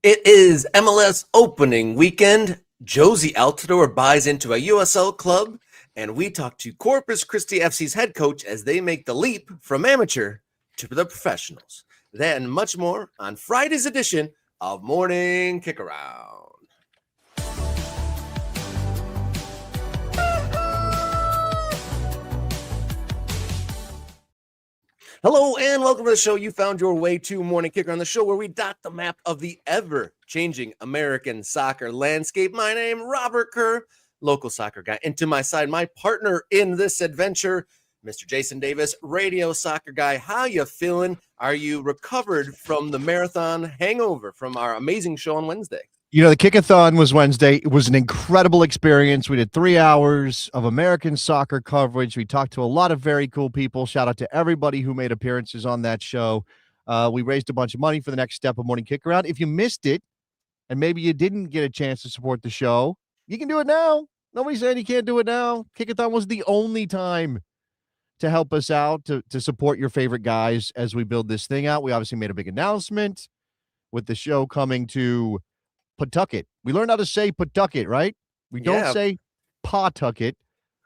It is MLS opening weekend. Jozy Altidore buys into a USL club, and we talk to Corpus Christi FC's head coach as they make the leap from amateur to the professionals. That and much more on Friday's edition of Morning Kickaround. Hello and welcome to the show. You found your way to Morning Kicker on the show where we dot the map of the ever-changing American soccer landscape. My name, Robert Kerr, local soccer guy. And to my side, my partner in this adventure, Mr. Jason Davis, radio soccer guy. How you feeling? Are you recovered from the marathon hangover from our amazing show on Wednesday? You know, the Kickathon was Wednesday. It was an incredible experience. We did 3 hours of American soccer coverage. We talked to a lot of very cool people. Shout out to everybody who made appearances on that show. We raised a bunch of money for the next step of Morning Kickaround. If you missed it, and maybe you didn't get a chance to support the show, you can do it now. Nobody's saying you can't do it now. Kickathon was the only time to help us out, to support your favorite guys as we build this thing out. We obviously made a big announcement with the show coming to Pawtucket. We learned how to say Pawtucket, right? We don't say Pawtucket.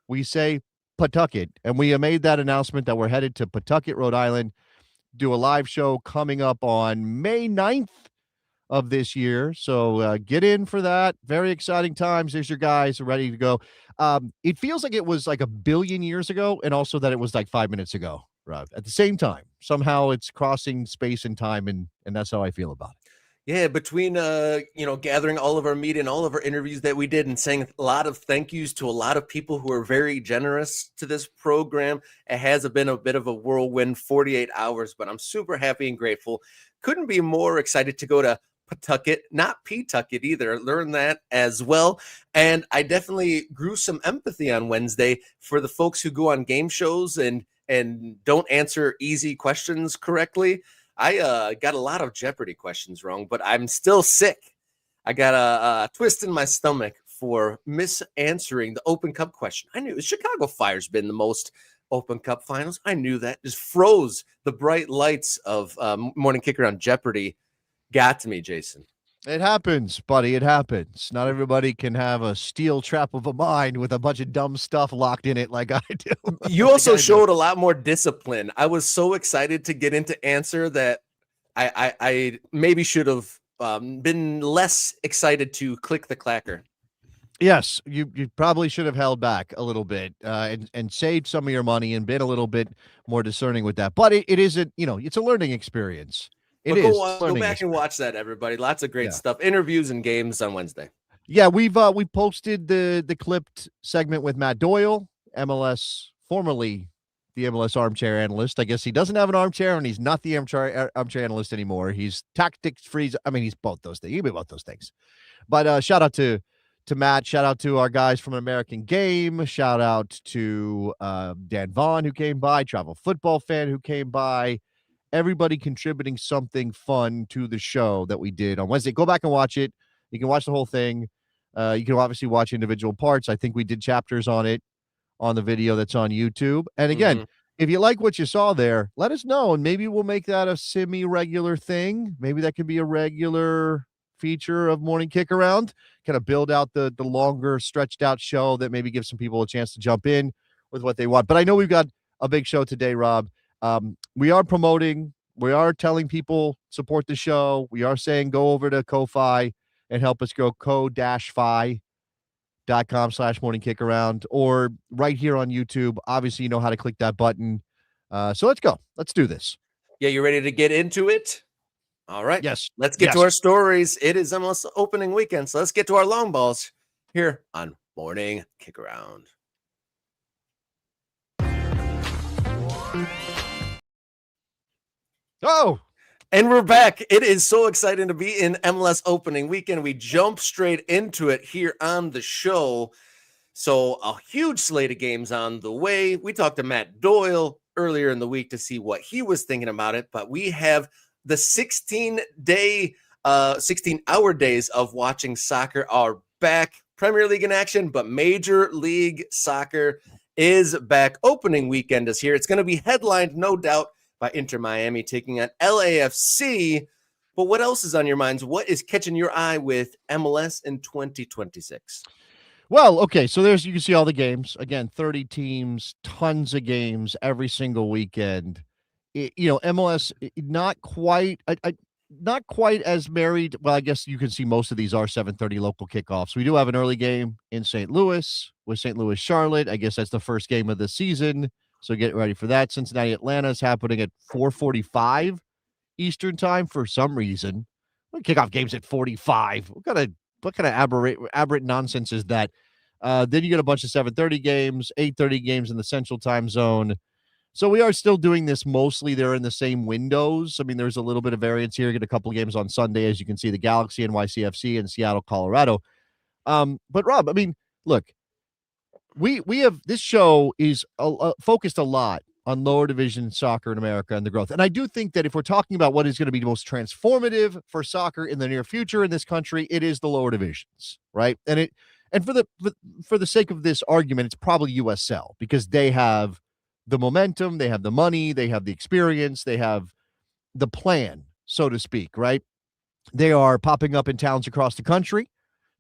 We say Pawtucket. And we made that announcement that we're headed to Pawtucket, Rhode Island, do a live show coming up on May 9th of this year. So get in for that. Very exciting times. There's your guys ready to go. It feels like it was like a billion years ago, and also that it was like 5 minutes ago, Rob. At the same time, somehow it's crossing space and time, and that's how I feel about it. Yeah, between gathering all of our media and all of our interviews that we did and saying a lot of thank yous to a lot of people who are very generous to this program, it has been a bit of a whirlwind 48 hours, but I'm super happy and grateful. Couldn't be more excited to go to Pawtucket, not Pawtucket either. Learn that as well. And I definitely grew some empathy on Wednesday for the folks who go on game shows and don't answer easy questions correctly. I got a lot of Jeopardy questions wrong, but I'm still sick. I got a twist in my stomach for misanswering the Open Cup question. I knew Chicago Fire's been the most Open Cup finals. I knew that. Just froze. The bright lights of Morning Kicker on Jeopardy got to me, Jason. It happens, buddy. It happens. Not everybody can have a steel trap of a mind with a bunch of dumb stuff locked in it like I do. You also showed a lot more discipline. I was so excited to get into answer that I maybe should have been less excited to click the clacker. Yes, you probably should have held back a little bit and saved some of your money and been a little bit more discerning with that. But it isn't, it's a learning experience. Go back and watch that, everybody. Lots of great stuff. Interviews and games on Wednesday. Yeah, we posted the clipped segment with Matt Doyle, MLS, formerly the MLS armchair analyst. I guess he doesn't have an armchair, and he's not the armchair analyst anymore. He's tactics freeze. I mean, he's both those things. He can be both those things. But shout out to Matt. Shout out to our guys from American Game. Shout out to Dan Vaughn, who came by, Travel Football Fan, who came by. Everybody contributing something fun to the show that we did on Wednesday. Go back and watch it. You can watch the whole thing. You can obviously watch individual parts. I think we did chapters on it on the video that's on YouTube. And again, if you like what you saw there, let us know, and maybe we'll make that a semi-regular thing. Maybe that could be a regular feature of Morning Kickaround, kind of build out the longer, stretched-out show that maybe gives some people a chance to jump in with what they want. But I know we've got a big show today, Rob. We are promoting, we are telling people support the show. We are saying go over to Ko-Fi and help us grow ko-fi.com/Morning Kickaround, or right here on YouTube. Obviously, you know how to click that button. So let's go. Let's do this. Yeah, you ready to get into it? All right. Yes. Let's get to our stories. It is almost opening weekend, so let's get to our long balls here on Morning Kickaround. Oh, and we're back. It is so exciting to be in MLS opening weekend. We jump straight into it here on the show. So a huge slate of games on the way. We talked to Matt Doyle earlier in the week to see what he was thinking about it, but we have the 16-hour days of watching soccer are back. Premier League in action, but Major League Soccer is back. Opening weekend is here. It's going to be headlined, no doubt, by Inter Miami taking on LAFC. But what else is on your minds? What is catching your eye with MLS in 2026? Well, okay, so you can see all the games. Again, 30 teams, tons of games every single weekend. MLS not quite not quite as married. Well, I guess you can see most of these are 7:30 local kickoffs. We do have an early game in St. Louis with St. Louis Charlotte. I guess that's the first game of the season. So get ready for that. Cincinnati Atlanta is happening at 4:45 Eastern time for some reason. Kickoff games at 45. What kind of aberrant nonsense is that? Then you get a bunch of 7:30 games, 8:30 games in the Central Time Zone. So we are still doing this mostly. They're in the same windows. I mean, there's a little bit of variance here. Get a couple of games on Sunday, as you can see, the Galaxy, NYCFC, and Seattle, Colorado. But Rob, I mean, look, we have this show is focused a lot on lower division soccer in America and the growth. And I do think that if we're talking about what is going to be the most transformative for soccer in the near future in this country, it is the lower divisions, right? And for the sake of this argument, it's probably USL because they have the momentum, they have the money, they have the experience, they have the plan, so to speak, right? They are popping up in towns across the country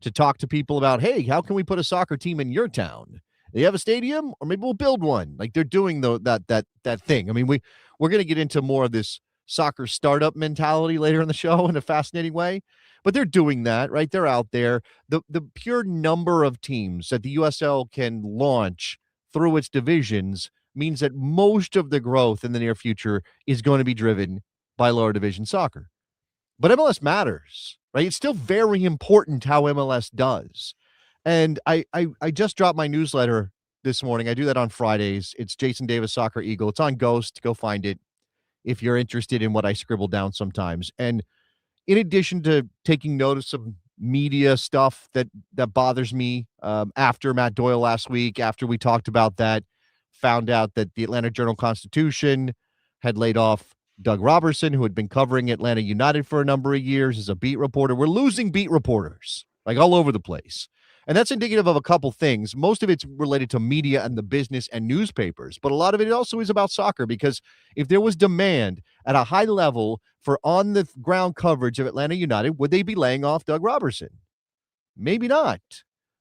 to talk to people about, hey, how can we put a soccer team in your town? They have a stadium, or maybe we'll build one. Like they're doing that thing. I mean, we're going to get into more of this soccer startup mentality later in the show in a fascinating way, but they're doing that, right? They're out there. The pure number of teams that the USL can launch through its divisions means that most of the growth in the near future is going to be driven by lower division soccer. But MLS matters, right? It's still very important how MLS does. And I just dropped my newsletter this morning. I do that on Fridays. It's Jason Davis Soccer Eagle. It's on Ghost. Go find it if you're interested in what I scribble down sometimes. And in addition to taking notice of media stuff that bothers me, after Matt Doyle last week, after we talked about that, found out that the Atlanta Journal-Constitution had laid off Doug Robertson, who had been covering Atlanta United for a number of years as a beat reporter. We're losing beat reporters like all over the place. And that's indicative of a couple things. Most of it's related to media and the business and newspapers, but a lot of it also is about soccer, because if there was demand at a high level for on-the-ground coverage of Atlanta United, would they be laying off Doug Robertson? Maybe not,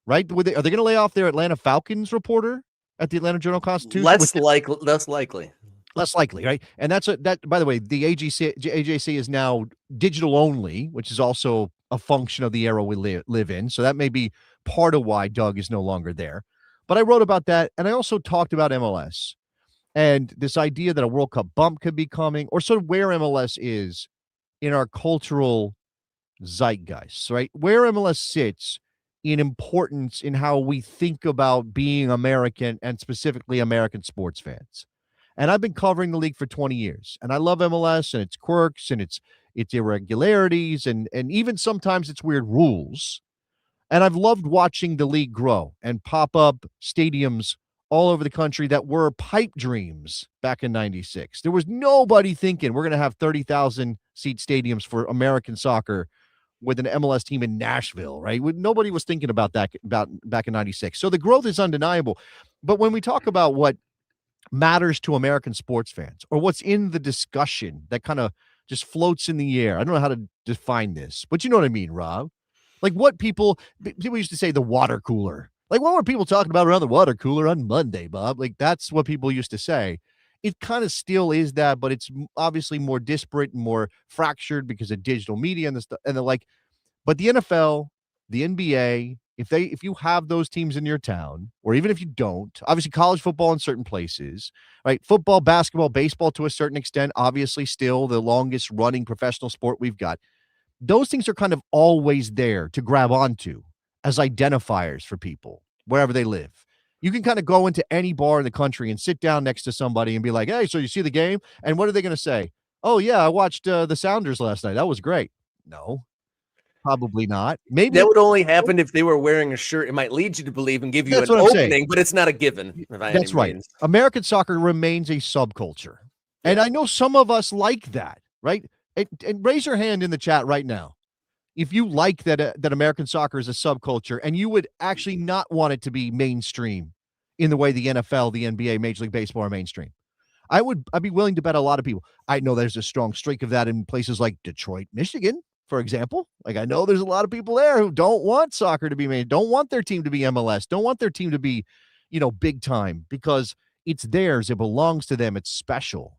right? Are they going to lay off their Atlanta Falcons reporter at the Atlanta Journal-Constitution? Less likely. Less likely, right? And that, by the way, the AJC is now digital only, which is also a function of the era we live in. So that may be part of why Doug is no longer there. But I wrote about that, and I also talked about MLS and this idea that a World Cup bump could be coming, or sort of where MLS is in our cultural zeitgeist, right? Where MLS sits in importance in how we think about being American and specifically American sports fans. And I've been covering the league for 20 years, and I love MLS and its quirks and its irregularities and even sometimes its weird rules. And I've loved watching the league grow and pop up stadiums all over the country that were pipe dreams back in 96. There was nobody thinking we're going to have 30,000 seat stadiums for American soccer with an MLS team in Nashville, right? Nobody was thinking about that back in 96. So the growth is undeniable. But when we talk about what matters to American sports fans, or what's in the discussion that kind of just floats in the air, I don't know how to define this, but you know what I mean, Rob? Like what people used to say, the water cooler. Like what were people talking about around the water cooler on Monday, Bob? Like that's what people used to say. It kind of still is that, but it's obviously more disparate and more fractured because of digital media and the like. But the NFL, the NBA, if you have those teams in your town, or even if you don't, obviously college football in certain places, right? Football, basketball, baseball to a certain extent, obviously still the longest running professional sport we've got. Those things are kind of always there to grab onto as identifiers for people wherever they live. You can kind of go into any bar in the country and sit down next to somebody and be like, hey, so you see the game? And what are they going to say? Oh, yeah, I watched the Sounders last night. That was great. No. Probably not. Maybe that would only happen if they were wearing a shirt. It might lead you to believe and give you an opening, but it's not a given. That's right. American soccer remains a subculture. Yeah. And I know some of us like that, right? And raise your hand in the chat right now if you like that American soccer is a subculture and you would actually not want it to be mainstream in the way the NFL, the NBA, Major League Baseball are mainstream. I'd be willing to bet a lot of people. I know there's a strong streak of that in places like Detroit, Michigan, for example. Like, I know there's a lot of people there who don't want soccer to be made, don't want their team to be MLS, don't want their team to be, big time, because it's theirs. It belongs to them. It's special.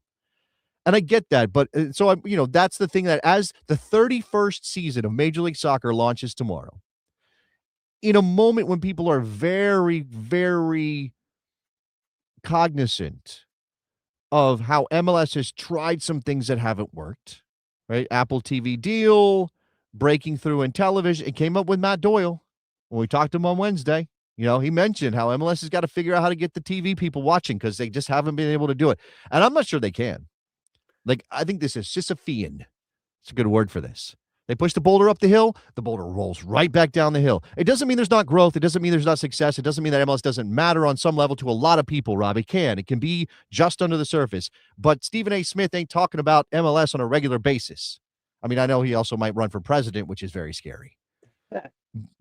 And I get that. But so that's the thing, that as the 31st season of Major League Soccer launches tomorrow, in a moment when people are very, very cognizant of how MLS has tried some things that haven't worked, right? Apple TV deal, breaking through in television. It came up with Matt Doyle when we talked to him on Wednesday. He mentioned how MLS has got to figure out how to get the TV people watching because they just haven't been able to do it. And I'm not sure they can. Like, I think this is Sisyphean. It's a good word for this. They push the boulder up the hill, the boulder rolls right back down the hill. It doesn't mean there's not growth. It doesn't mean there's not success. It doesn't mean that MLS doesn't matter on some level to a lot of people, Rob. It can. It can be just under the surface. But Stephen A. Smith ain't talking about MLS on a regular basis. I mean, I know he also might run for president, which is very scary.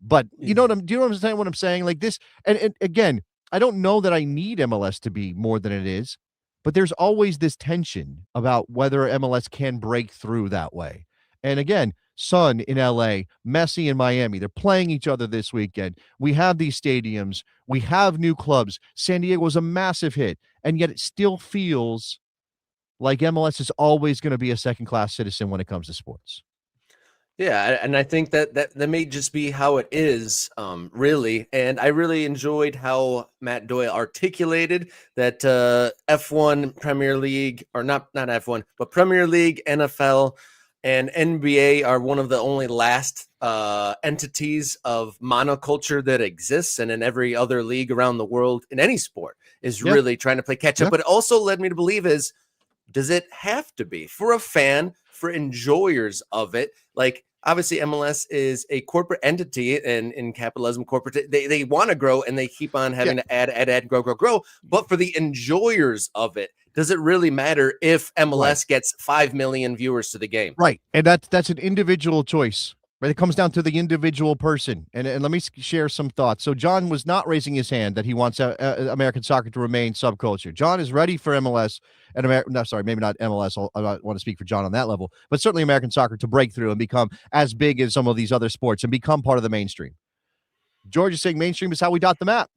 But do you know what I'm saying? What I'm saying? Like this, and again, I don't know that I need MLS to be more than it is, but there's always this tension about whether MLS can break through that way. And again, Son in LA, Messi in Miami, they're playing each other this weekend. We have these stadiums, we have new clubs. San Diego was a massive hit, and yet it still feels like MLS is always going to be a second-class citizen when it comes to sports. Yeah, and I think that may just be how it is, really. And I really enjoyed how Matt Doyle articulated that F1 Premier League, or not F1, but Premier League, NFL, and NBA are one of the only last entities of monoculture that exists, and in every other league around the world in any sport is really trying to play catch up. But it also led me to believe does it have to be for a fan, for enjoyers of it? Like, obviously MLS is a corporate entity, and in capitalism, corporate, they want to grow, and they keep on having to add, grow. But for the enjoyers of it, does it really matter if MLS gets 5 million viewers to the game? Right. And that's an individual choice. Right? It comes down to the individual person. And let me share some thoughts. So John was not raising his hand that he wants American soccer to remain subculture. John is ready for MLS and maybe not MLS. I don't want to speak for John on that level, but certainly American soccer to break through and become as big as some of these other sports and become part of the mainstream. George is saying mainstream is how we dot the map.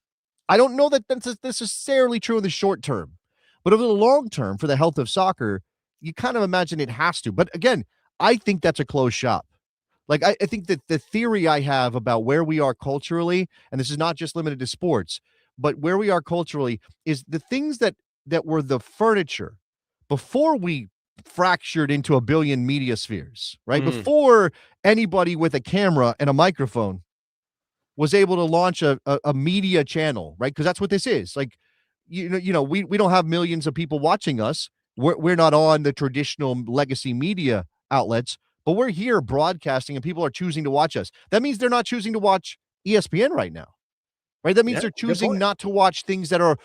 I don't know that that's necessarily true in the short term, but over the long term, for the health of soccer, you kind of imagine it has to. But again, I think that's a closed shop. Like, I think that the theory I have about where we are culturally, and this is not just limited to sports, but where we are culturally is the things that were the furniture before we fractured into a billion media spheres, right? Before anybody with a camera and a microphone was able to launch a media channel, right? Because that's what this is. Like, we don't have millions of people watching us. We're not on the traditional legacy media outlets, but we're here broadcasting and people are choosing to watch us. That means they're not choosing to watch ESPN right now, right? That means they're choosing not to watch things that are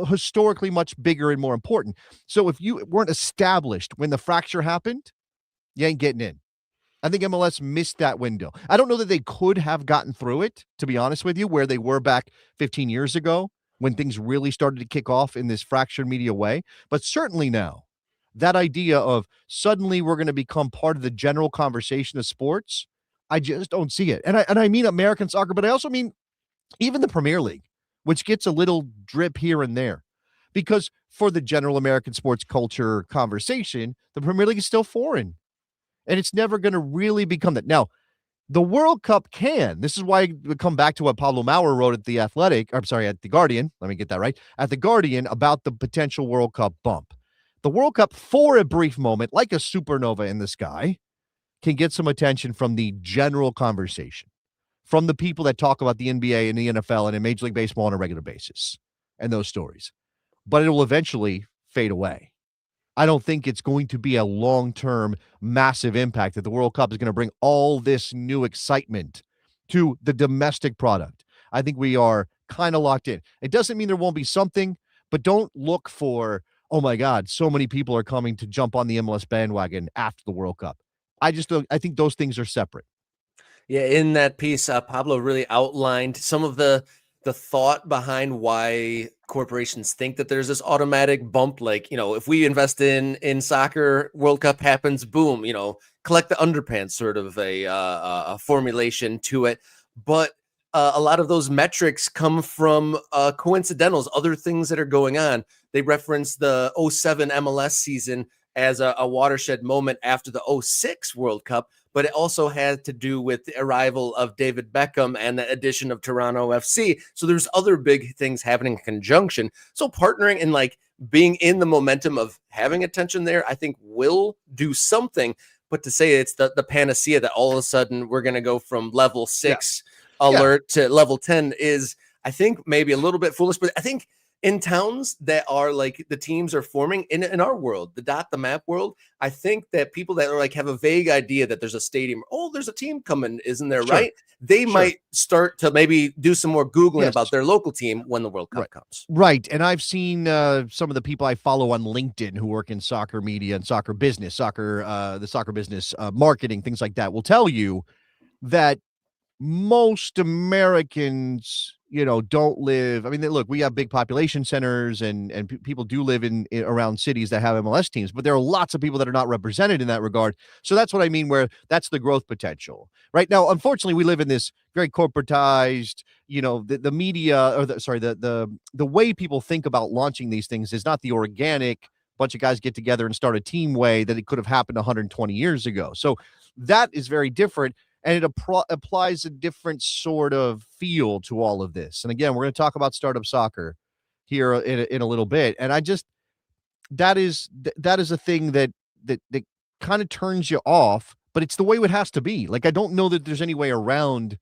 historically much bigger and more important. So if you weren't established when the fracture happened, you ain't getting in. I think MLS missed that window. I don't know that they could have gotten through it, to be honest with you, where they were back 15 years ago when things really started to kick off in this fractured media way. But certainly now, that idea of suddenly we're going to become part of the general conversation of sports, I just don't see it. And I mean American soccer, but I also mean even the Premier League, which gets a little drip here and there. Because for the general American sports culture conversation, the Premier League is still foreign. And it's never going to really become that. Now, the World Cup can. This is why we come back to what Pablo Maurer wrote at at The Guardian. Let me get that right. At The Guardian about the potential World Cup bump. The World Cup, for a brief moment, like a supernova in the sky, can get some attention from the general conversation, from the people that talk about the NBA and the NFL and in Major League Baseball on a regular basis and those stories. But it will eventually fade away. I don't think it's going to be a long-term massive impact that the World Cup is going to bring all this new excitement to the domestic product. I think we are kind of locked in. It doesn't mean there won't be something, but don't look for, oh my God, so many people are coming to jump on the MLS bandwagon after the World Cup. I think those things are separate. Yeah, in that piece, Pablo really outlined some of the the thought behind why corporations think that there's this automatic bump, like, if we invest in soccer, World Cup happens, boom, collect the underpants, sort of a formulation to it. But a lot of those metrics come from coincidentals, other things that are going on. They reference the '07 MLS season as a watershed moment after the '06 World Cup, but it also had to do with the arrival of David Beckham and the addition of Toronto FC. So there's other big things happening in conjunction. So partnering and like being in the momentum of having attention there, I think will do something. But to say it's the panacea that all of a sudden we're going to go from level 6 alert to level 10 is, I think, maybe a little bit foolish. But I think in towns that are like the teams are forming in our world, the map world, I think that people that are like have a vague idea that there's a stadium, there's a team coming, isn't there? Sure. Right? They might start to maybe do some more Googling about their local team when the World Cup comes. Right. And I've seen some of the people I follow on LinkedIn who work in soccer media and soccer business, the soccer business, marketing, things like that, will tell you that most Americans, don't live. I mean, look, we have big population centers and people do live in around cities that have MLS teams, but there are lots of people that are not represented in that regard. So that's what I mean, where that's the growth potential right now. Unfortunately, we live in this very corporatized, the media, or the way people think about launching these things is not the organic bunch of guys get together and start a team way that it could have happened 120 years ago. So that is very different. And it applies a different sort of feel to all of this. And again, we're going to talk about startup soccer here in a little bit. And that is a thing that kind of turns you off, but it's the way it has to be. Like, I don't know that there's any way around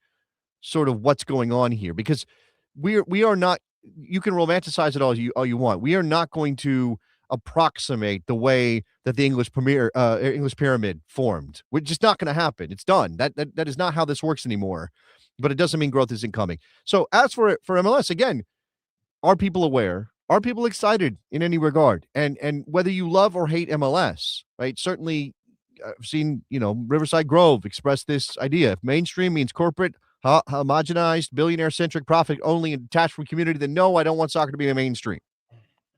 sort of what's going on here, because we are not, you can romanticize it all you want. We are not going to approximate the way that the English pyramid formed. We're just not going to happen. It's done. That is not how this works anymore. But it doesn't mean growth isn't coming. So as for MLS, again, are people aware? Are people excited in any regard? And whether you love or hate MLS, right? Certainly, I've seen Riverside Grove express this idea. If mainstream means corporate, homogenized, billionaire-centric, profit-only, and detached from community, then no, I don't want soccer to be the mainstream.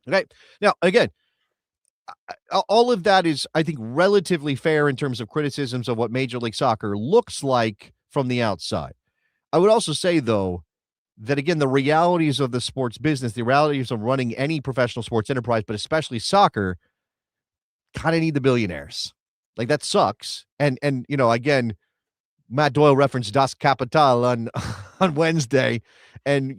Okay. Now, again, all of that is, I think, relatively fair in terms of criticisms of what Major League Soccer looks like from the outside. I would also say, though, that, again, the realities of the sports business, the realities of running any professional sports enterprise, but especially soccer, kind of need the billionaires. Like, that sucks. And again, Matt Doyle referenced Das Kapital on Wednesday, and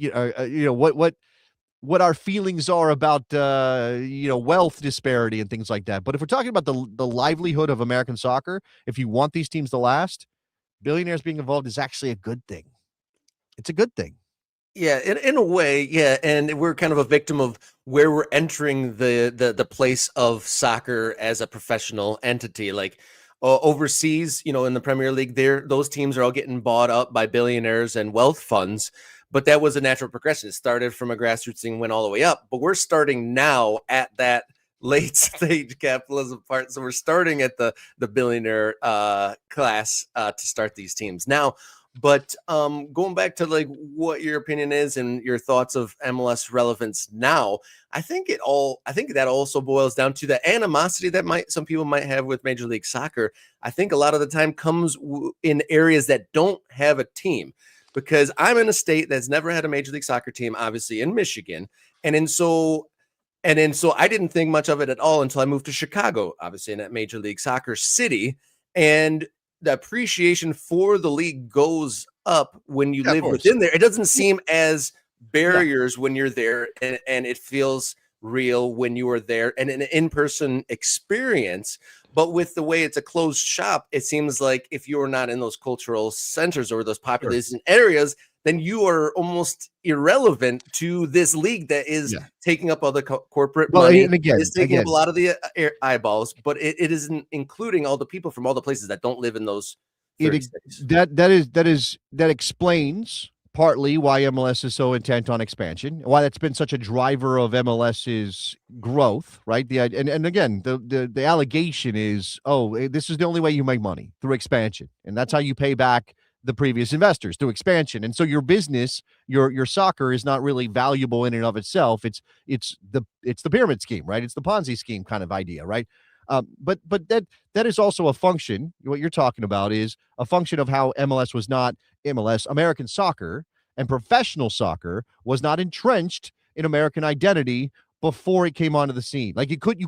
what our feelings are about wealth disparity and things like that. But if we're talking about the livelihood of American soccer, if you want these teams to last, billionaires being involved is actually a good thing. It's a good thing. Yeah, in a way, yeah, and we're kind of a victim of where we're entering the place of soccer as a professional entity. Like overseas, in the Premier League, those teams are all getting bought up by billionaires and wealth funds. But that was a natural progression. It started from a grassroots thing, went all the way up. But we're starting now at that late stage capitalism part. So we're starting at the billionaire class to start these teams now. But going back to like what your opinion is and your thoughts of MLS relevance now, I think that also boils down to the animosity that some people might have with Major League Soccer. I think a lot of the time comes in areas that don't have a team. Because I'm in a state that's never had a Major League Soccer team, obviously in Michigan. And so I didn't think much of it at all until I moved to Chicago, obviously in that Major League Soccer city. And the appreciation for the league goes up when you live within there. It doesn't seem as barriers when you're there, and it feels real when you are there and an in-person experience. But with the way it's a closed shop, it seems like if you're not in those cultural centers or those population areas, then you are almost irrelevant to this league that is taking up all the corporate money. And again, it's taking up a lot of the eyeballs, but it isn't including all the people from all the places that don't live in those. That explains partly why MLS is so intent on expansion, why that's been such a driver of MLS's growth, right? And again, the allegation is, this is the only way you make money, through expansion, and that's how you pay back the previous investors through expansion. And so your business, your soccer is not really valuable in and of itself. It's the pyramid scheme, right? It's the Ponzi scheme kind of idea, right? But that is also a function. What you're talking about is a function of how MLS was not MLS, American soccer and professional soccer was not entrenched in American identity before it came onto the scene. Like you could,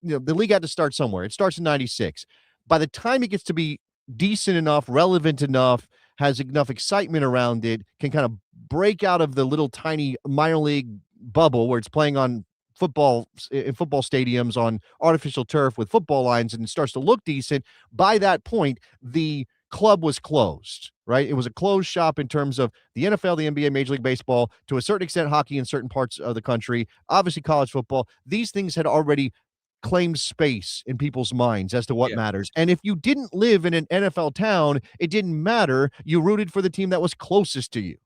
the league had to start somewhere. It starts in '96. By the time it gets to be decent enough, relevant enough, has enough excitement around it, can kind of break out of the little tiny minor league bubble where it's playing on football in football stadiums on artificial turf with football lines and it starts to look decent. By that point, the club was closed, right? It was a closed shop in terms of the NFL, the NBA, Major League Baseball, to a certain extent, hockey in certain parts of the country, obviously college football. These things had already claimed space in people's minds as to what matters. And if you didn't live in an NFL town, it didn't matter. You rooted for the team that was closest to you.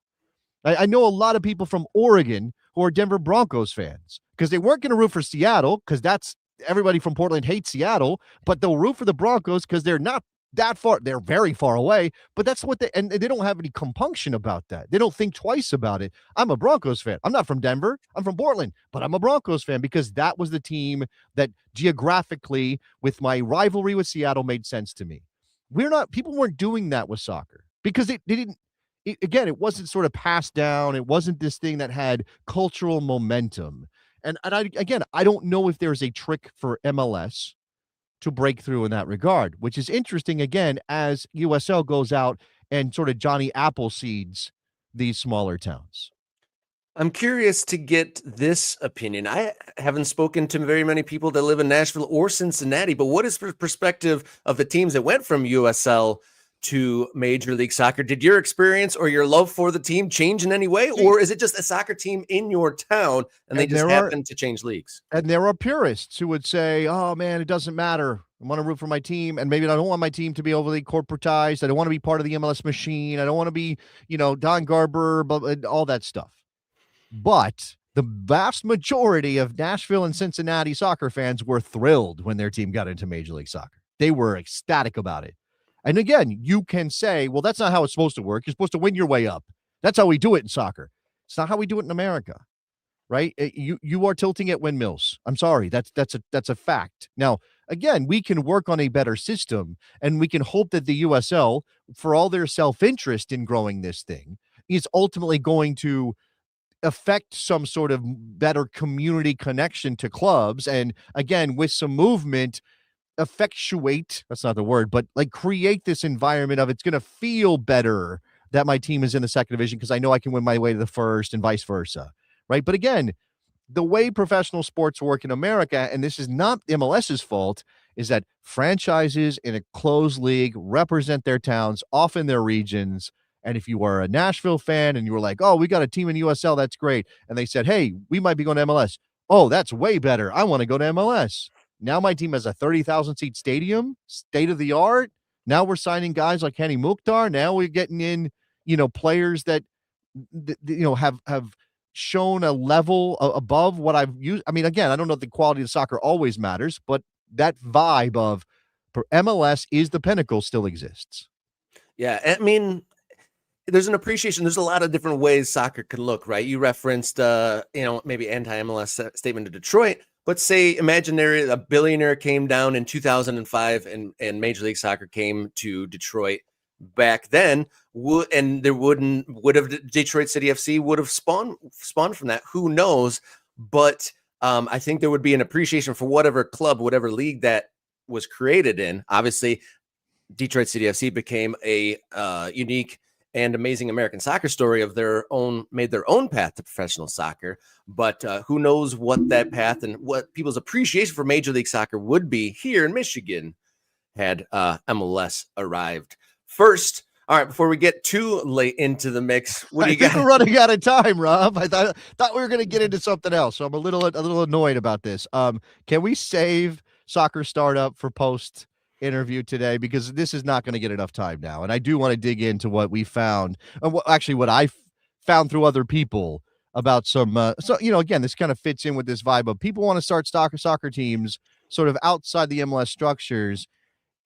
I know a lot of people from Oregon who are Denver Broncos fans because they weren't going to root for Seattle because that's everybody from Portland hates Seattle, but they'll root for the Broncos because they're not that far. They're very far away, but that's what and they don't have any compunction about that. They don't think twice about it. I'm a Broncos fan. I'm not from Denver. I'm from Portland, but I'm a Broncos fan because that was the team that geographically with my rivalry with Seattle made sense to me. People weren't doing that with soccer because they didn't, again, it wasn't sort of passed down. It wasn't this thing that had cultural momentum. And I don't know if there's a trick for MLS to break through in that regard, which is interesting, again, as USL goes out and sort of Johnny Appleseeds these smaller towns. I'm curious to get this opinion. I haven't spoken to very many people that live in Nashville or Cincinnati, but what is the perspective of the teams that went from USL to Major League Soccer? Did your experience or your love for the team change in any way? Or is it just a soccer team in your town and they just happen to change leagues? And there are purists who would say, oh man, it doesn't matter. I want to root for my team. And maybe I don't want my team to be overly corporatized. I don't want to be part of the MLS machine. I don't want to be, Don Garber, all that stuff. But the vast majority of Nashville and Cincinnati soccer fans were thrilled when their team got into Major League Soccer. They were ecstatic about it. And again, you can say, well, that's not how it's supposed to work. You're supposed to win your way up. That's how we do it in soccer. It's not how we do it in America, right? You are tilting at windmills. I'm sorry. That's a fact. Now, again, we can work on a better system, and we can hope that the USL, for all their self-interest in growing this thing, is ultimately going to affect some sort of better community connection to clubs. And again, with some movement, effectuate, that's not the word, but like create this environment of it's going to feel better that my team is in the second division because I know I can win my way to the first and vice versa, right? But again, the way professional sports work in America, and this is not MLS's fault, is that franchises in a closed league represent their towns, often their regions. And if you are a Nashville fan and you were like, oh, we got a team in USL, that's great. And they said, hey, we might be going to MLS. Oh, that's way better. I want to go to MLS. Now my team has a 30,000 seat stadium, state of the art. Now we're signing guys like Kenny Mukhtar. Now we're getting in, players that, have shown a level above what I've used. I mean, again, I don't know if the quality of soccer always matters, but that vibe of MLS is the pinnacle still exists. Yeah. I mean, there's an appreciation. There's a lot of different ways soccer can look, right? You referenced, maybe anti-MLS statement to Detroit, but say imaginary, a billionaire came down in 2005 and Major League Soccer came to Detroit back then, would have Detroit City FC would have spawned from that. Who knows? But I think there would be an appreciation for whatever club, whatever league that was created in. Obviously, Detroit City FC became a unique and amazing American soccer story of their own, made their own path to professional soccer. But who knows what that path and what people's appreciation for Major League Soccer would be here in Michigan had MLS arrived first. All right, before we get too late into the mix, what do you got? We're running out of time, Rob. I thought we were going to get into something else, so I'm a little annoyed about this. Can we save Soccer Startup for post interview today, because this is not going to get enough time now, and I do want to dig into what we found, what I found through other people about some. Again, this kind of fits in with this vibe of people want to start soccer teams sort of outside the MLS structures.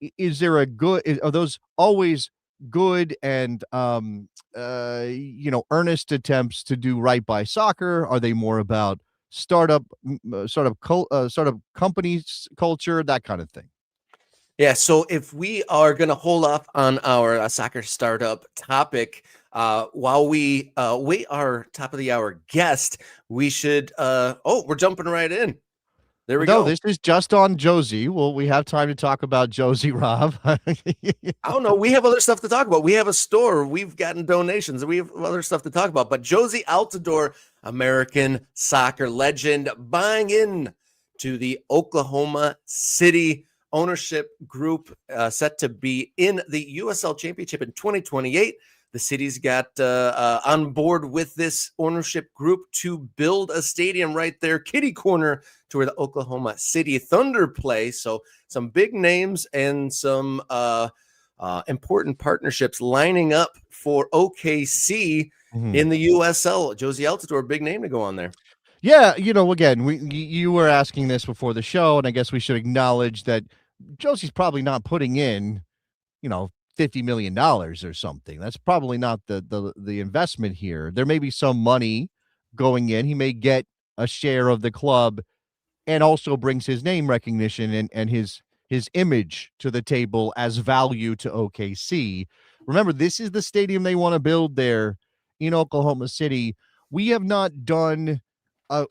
Are those always good and earnest attempts to do right by soccer? Are they more about startup startup companies culture, that kind of thing? Yeah, so if we are going to hold off on our soccer startup topic, while we wait our top of the hour guest, we should. We're jumping right in. There we No, go. this is just on Jozy. Well, we have time to talk about Jozy, Rob. I don't know. We have other stuff to talk about. We have a store. We've gotten donations. We have other stuff to talk about. But Jozy Altidore, American soccer legend, buying in to the Oklahoma City ownership group, set to be in the USL Championship in 2028. The city's got on board with this ownership group to build a stadium right there, kitty corner to where the Oklahoma City Thunder play. So some big names and some important partnerships lining up for OKC in the USL. Jozy Altidore, big name to go on there. Yeah, again, you were asking this before the show, and I guess we should acknowledge that Josie's probably not putting in, $50 million or something. That's probably not the investment here. There may be some money going in. He may get a share of the club and also brings his name recognition and his image to the table as value to OKC. Remember, this is the stadium they want to build there in Oklahoma City. We have not done a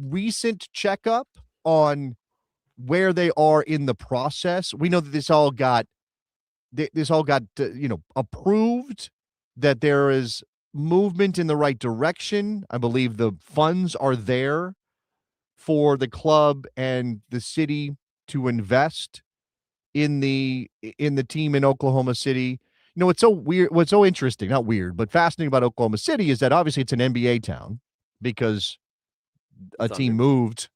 recent checkup on where they are in the process. We know that this all got approved, that there is movement in the right direction. I believe the funds are there for the club and the city to invest in the team in Oklahoma City. What's so weird, what's so interesting, not weird, but fascinating about Oklahoma City is that obviously it's an NBA town because a team moved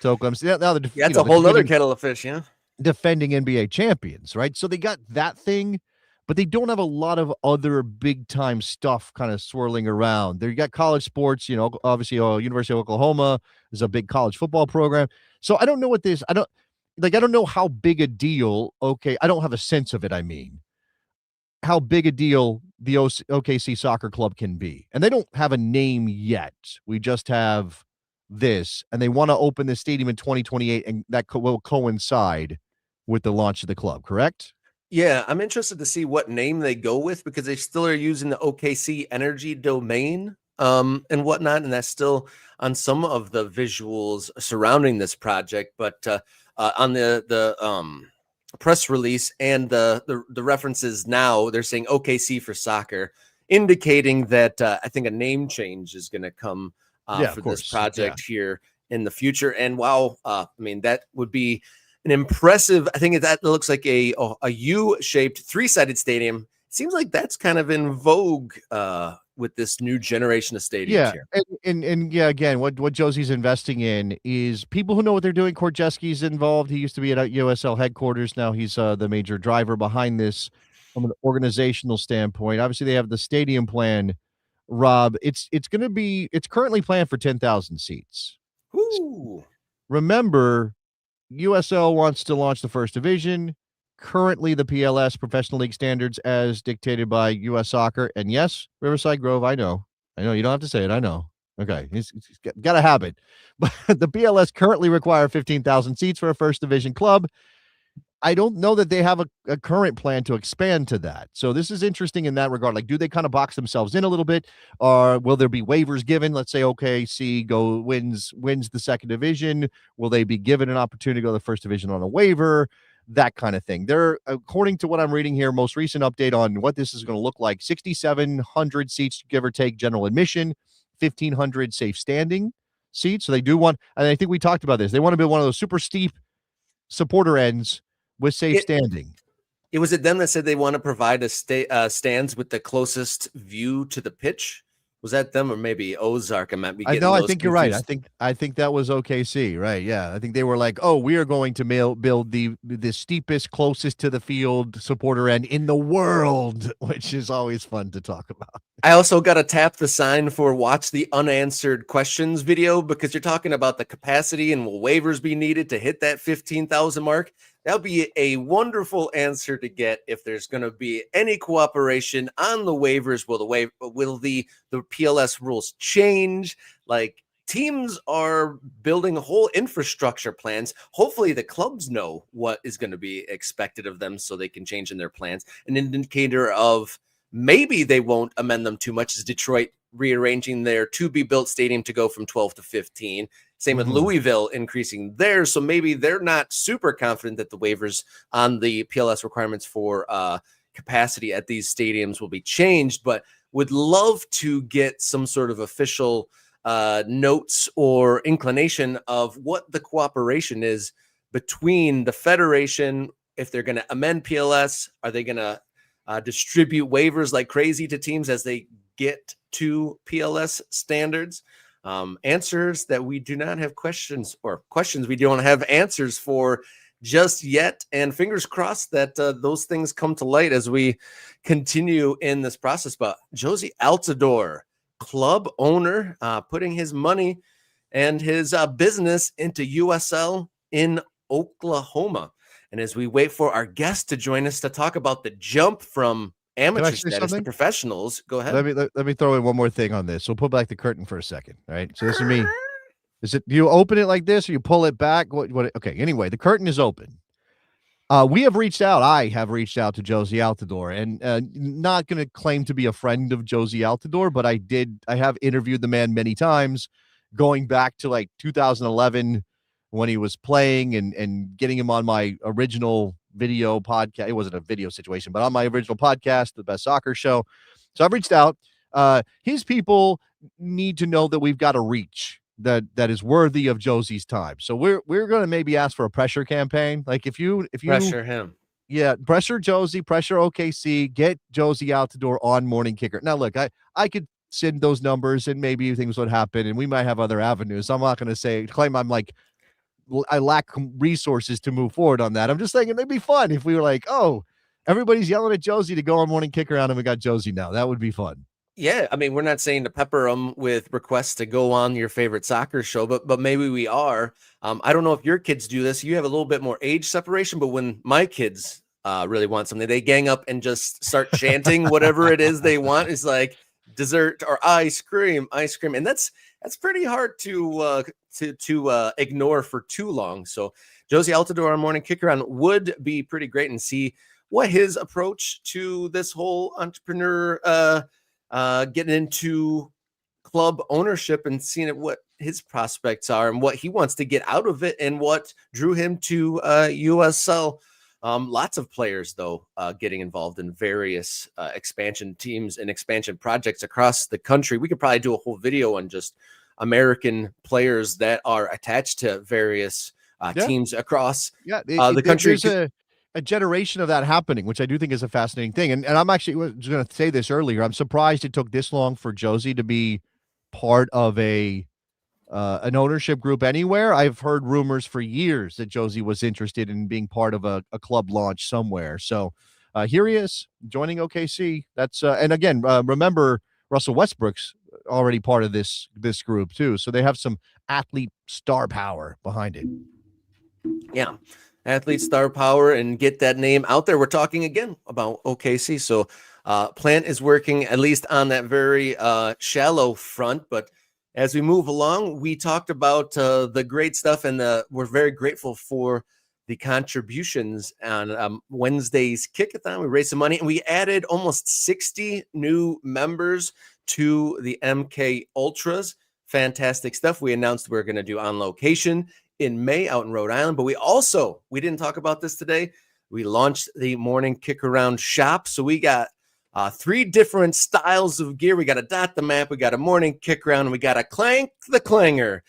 to Oklahoma City. Now That's a whole nother kettle of fish, yeah. Defending NBA champions, right? So they got that thing, but they don't have a lot of other big time stuff kind of swirling around. They got college sports, obviously University of Oklahoma is a big college football program. So I don't know I don't know how big a deal. Okay. I don't have a sense of it. I mean, how big a deal the OKC soccer club can be. And they don't have a name yet. We just have this, and they want to open the stadium in 2028, and that will coincide with the launch of the club, correct? Yeah, I'm interested to see what name they go with because they still are using the OKC energy domain and whatnot, and that's still on some of the visuals surrounding this project. But on the press release and the references now, they're saying OKC for soccer, indicating that I think a name change is going to come for this project here in the future. And wow, I mean, that would be an impressive, I think that looks like a U-shaped three-sided stadium. Seems like that's kind of in vogue with this new generation of stadiums here. And yeah, again, what Jozy's investing in is people who know what they're doing. Korczewski's involved. He used to be at USL headquarters. Now he's the major driver behind this from an organizational standpoint. Obviously, they have the stadium plan, Rob. It's currently planned for 10,000 seats. Ooh. Remember, USL wants to launch the first division. Currently, the PLS professional league standards as dictated by U.S. Soccer. And yes, Riverside Grove, I know. You don't have to say it. I know. Okay. He's got a habit. But the PLS currently require 15,000 seats for a first division club. I don't know that they have a current plan to expand to that. So this is interesting in that regard. Like, do they kind of box themselves in a little bit? Or will there be waivers given? Let's say OKC wins the second division. Will they be given an opportunity to go to the first division on a waiver? That kind of thing. They're, according to what I'm reading here, most recent update on what this is going to look like, 6,700 seats, give or take, general admission, 1,500 safe standing seats. So they do want, and I think we talked about this, they want to build one of those super steep supporter ends with safe standing. It was it them that said they want to provide a stands with the closest view to the pitch? Was that them or maybe Ozark? I think you're right. I think that was OKC, right? Yeah, I think they were like, "Oh, we are going to build the steepest, closest to the field supporter end in the world," which is always fun to talk about. I also got to tap the sign for watch the unanswered questions video because you're talking about the capacity and will waivers be needed to hit that 15,000 mark. That'll be a wonderful answer to get if there's going to be any cooperation on the waivers. Will the PLS rules change? Like, teams are building whole infrastructure plans. Hopefully the clubs know what is going to be expected of them so they can change in their plans. An indicator of maybe they won't amend them too much is Detroit rearranging their to-be-built stadium to go from 12 to 15. Same with Louisville increasing theirs. So maybe they're not super confident that the waivers on the PLS requirements for capacity at these stadiums will be changed, but would love to get some sort of official notes or inclination of what the cooperation is between the federation. If they're going to amend PLS, are they going to distribute waivers like crazy to teams as they get to PLS standards? Answers that we do not have questions we don't have answers for just yet. And fingers crossed that those things come to light as we continue in this process. But Jozy Altidore, club owner, putting his money and his business into USL in Oklahoma. And as we wait for our guest to join us to talk about the jump from amateur status to professionals, go ahead. Let me throw in one more thing on this. So pull back the curtain for a second. All right. So this is me. Do you open it like this or you pull it back? Okay. Anyway, the curtain is open. We have reached out. I have reached out to Jozy Altidore, and not going to claim to be a friend of Jozy Altidore, but I have interviewed the man many times, going back to like 2011 when he was playing and getting him on my original video podcast. It wasn't a video situation, but on my original podcast, The Best Soccer Show. So I've reached out. His people need to know that we've got a reach that is worthy of Jozy's time. So we're going to maybe ask for a pressure campaign. Like if you pressure him. Yeah, pressure Jozy, pressure OKC, get Jozy Altidore on Morning Kicker. Now look, I could send those numbers and maybe things would happen and we might have other avenues. I'm not going to claim I'm like I lack resources to move forward on that. I'm just saying it'd be fun if we were like, oh, everybody's yelling at Jozy to go on Morning Kickaround and we got Jozy now. That would be fun. Yeah, I mean, we're not saying to pepper them with requests to go on your favorite soccer show, but maybe we are. I don't know if your kids do this. You have a little bit more age separation, but when my kids really want something, they gang up and just start chanting whatever it is they want. It's like dessert or ice cream, and that's pretty hard to ignore for too long. So Jozy Altidore on Morning Kickaround would be pretty great, and see what his approach to this whole entrepreneur getting into club ownership and seeing what his prospects are and what he wants to get out of it and what drew him to USL. Lots of players, though, getting involved in various expansion teams and expansion projects across the country. We could probably do a whole video on just American players that are attached to various teams across the country. There's a generation of that happening, which I do think is a fascinating thing. And I'm actually was going to say this earlier. I'm surprised it took this long for Jozy to be part of an ownership group anywhere. I've heard rumors for years that Jozy was interested in being part of a club launch somewhere. So here he is joining OKC. That's and again, remember Russell Westbrook's already part of this group too. So they have some athlete star power behind it. Yeah. Athlete star power and get that name out there. We're talking again about OKC. So Plant is working at least on that very shallow front. But as we move along, we talked about the great stuff, and we're very grateful for the contributions on Wednesday's Kickathon. We raised some money and we added almost 60 new members to the MK Ultras. Fantastic stuff. We announced we're going to do On Location in May out in Rhode Island, but we didn't talk about this today. We launched the Morning Kickaround shop. So we got 3 different styles of gear. We got a Dot the Map, we got a Morning Kickaround, and we got a Clank the Clanger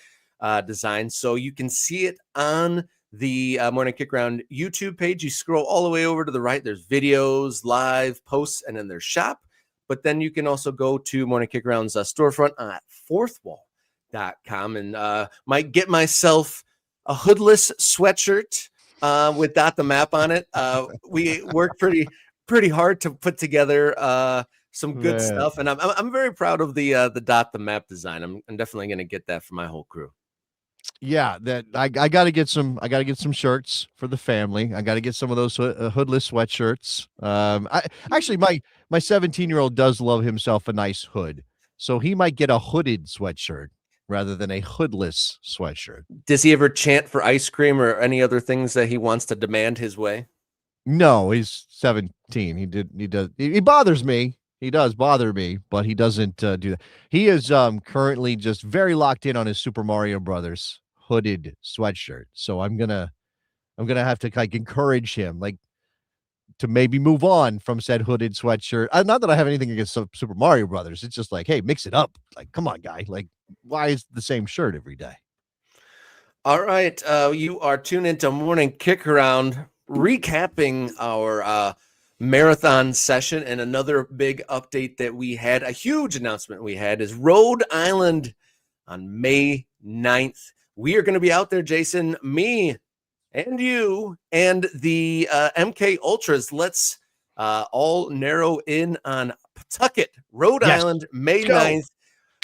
design. So you can see it on the Morning Kickaround YouTube page. You scroll all the way over to the right. There's videos, live posts, and then there's shop. But then you can also go to Morning Kickaround's storefront at fourthwall.com and might get myself a hoodless sweatshirt with Dot the Map on it. We work pretty hard to put together some good stuff, and I'm very proud of the Dot the Map design. I'm definitely going to get that for my whole crew. Yeah, that I got to get some. I got to get some shirts for the family. I got to get some of those hoodless sweatshirts. I actually my 17-year-old does love himself a nice hood, so he might get a hooded sweatshirt rather than a hoodless sweatshirt. Does he ever chant for ice cream or any other things that he wants to demand his way? No, he's 17. He bothers me. He does bother me, but he doesn't do that. He is currently just very locked in on his Super Mario Brothers hooded sweatshirt. So I'm gonna have to like encourage him, like to maybe move on from said hooded sweatshirt. Not that I have anything against Super Mario Brothers. It's just like, hey, mix it up. Like, come on, guy. Like, why is the same shirt every day? All right. You are tuned into Morning Kickaround, recapping our marathon session. And another big update that we had, a huge announcement we had, is Rhode Island on May 9th. We are going to be out there, Jason, me and you and the MK Ultras. Let's all narrow in on Pawtucket, Rhode Yes. Island, May Let's go.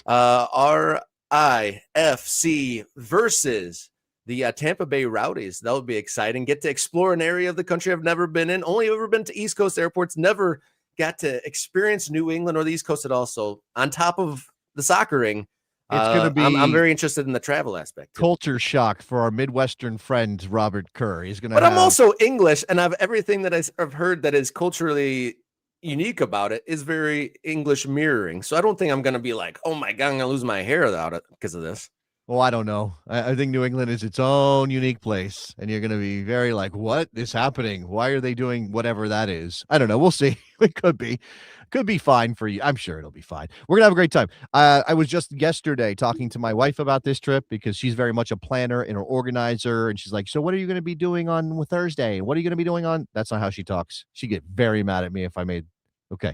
9th. RIFC versus the Tampa Bay Rowdies. That would be exciting. Get to explore an area of the country I've never been in. Only ever been to East Coast airports. Never got to experience New England or the East Coast at all. So on top of the soccer ring, It's going to be I'm very interested in the travel aspect too. Culture shock for our Midwestern friend, Robert Kerr. He's going to But I'm also English, and I've everything that I've heard that is culturally unique about it is very English mirroring. So I don't think I'm going to be like, oh my God, I'm going to lose my hair without it because of this. Well, I don't know. I think New England is its own unique place, and you're going to be very like, what is happening? Why are they doing whatever that is? I don't know. We'll see. It could be fine for you. I'm sure it'll be fine. We're going to have a great time. I was just yesterday talking to my wife about this trip because she's very much a planner and an organizer. And she's like, so what are you going to be doing on Thursday? What are you going to be doing on? That's not how she talks. She'd get very mad at me if I made. Okay.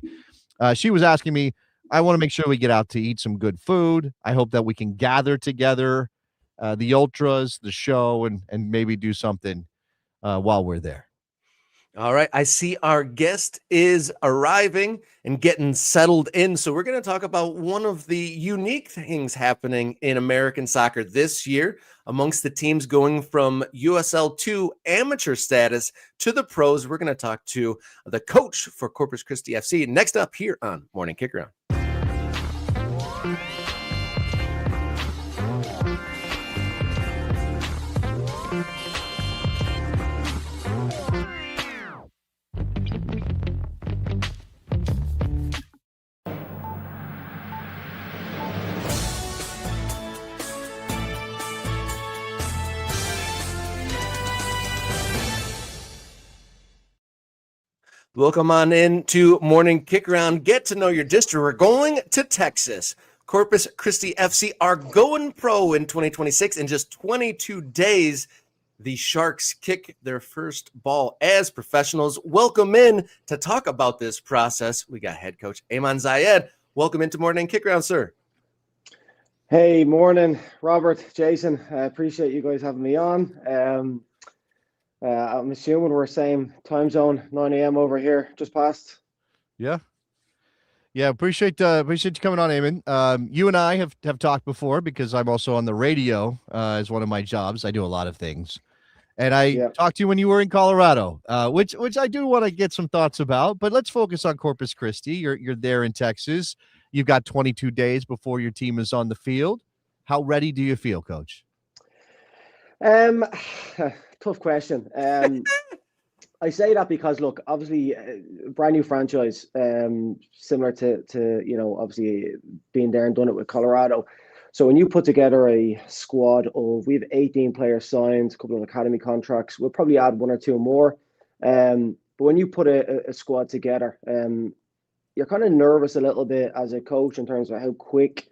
She was asking me, I want to make sure we get out to eat some good food. I hope that we can gather together, the ultras, the show, and maybe do something while we're there. All right. I see our guest is arriving and getting settled in. So we're going to talk about one of the unique things happening in American soccer this year amongst the teams going from USL2 amateur status to the pros. We're going to talk to the coach for Corpus Christi FC next up here on Morning Kickaround. Welcome on in to Morning Kickaround. Get to know your district. We're going to Texas. Corpus Christi FC are going pro in 2026. In just 22 days, the Sharks kick their first ball as professionals. Welcome in to talk about this process. We got head coach Ayman Zayed. Welcome into Morning Kickaround, sir. Hey, morning, Robert, Jason. I appreciate you guys having me on. I'm assuming we're same time zone, 9 a.m. over here, just past. Yeah. Appreciate you coming on, Eamon. You and I have talked before because I'm also on the radio as one of my jobs. I do a lot of things, and I talked to you when you were in Colorado, which I do want to get some thoughts about. But let's focus on Corpus Christi. You're there in Texas. You've got 22 days before your team is on the field. How ready do you feel, Coach? Tough question. I say that because, look, obviously, brand new franchise, similar to obviously being there and done it with Colorado. So when you put together a squad we have 18 players signed, a couple of academy contracts, we'll probably add one or two more. But when you put a squad together, you're kind of nervous a little bit as a coach in terms of how quick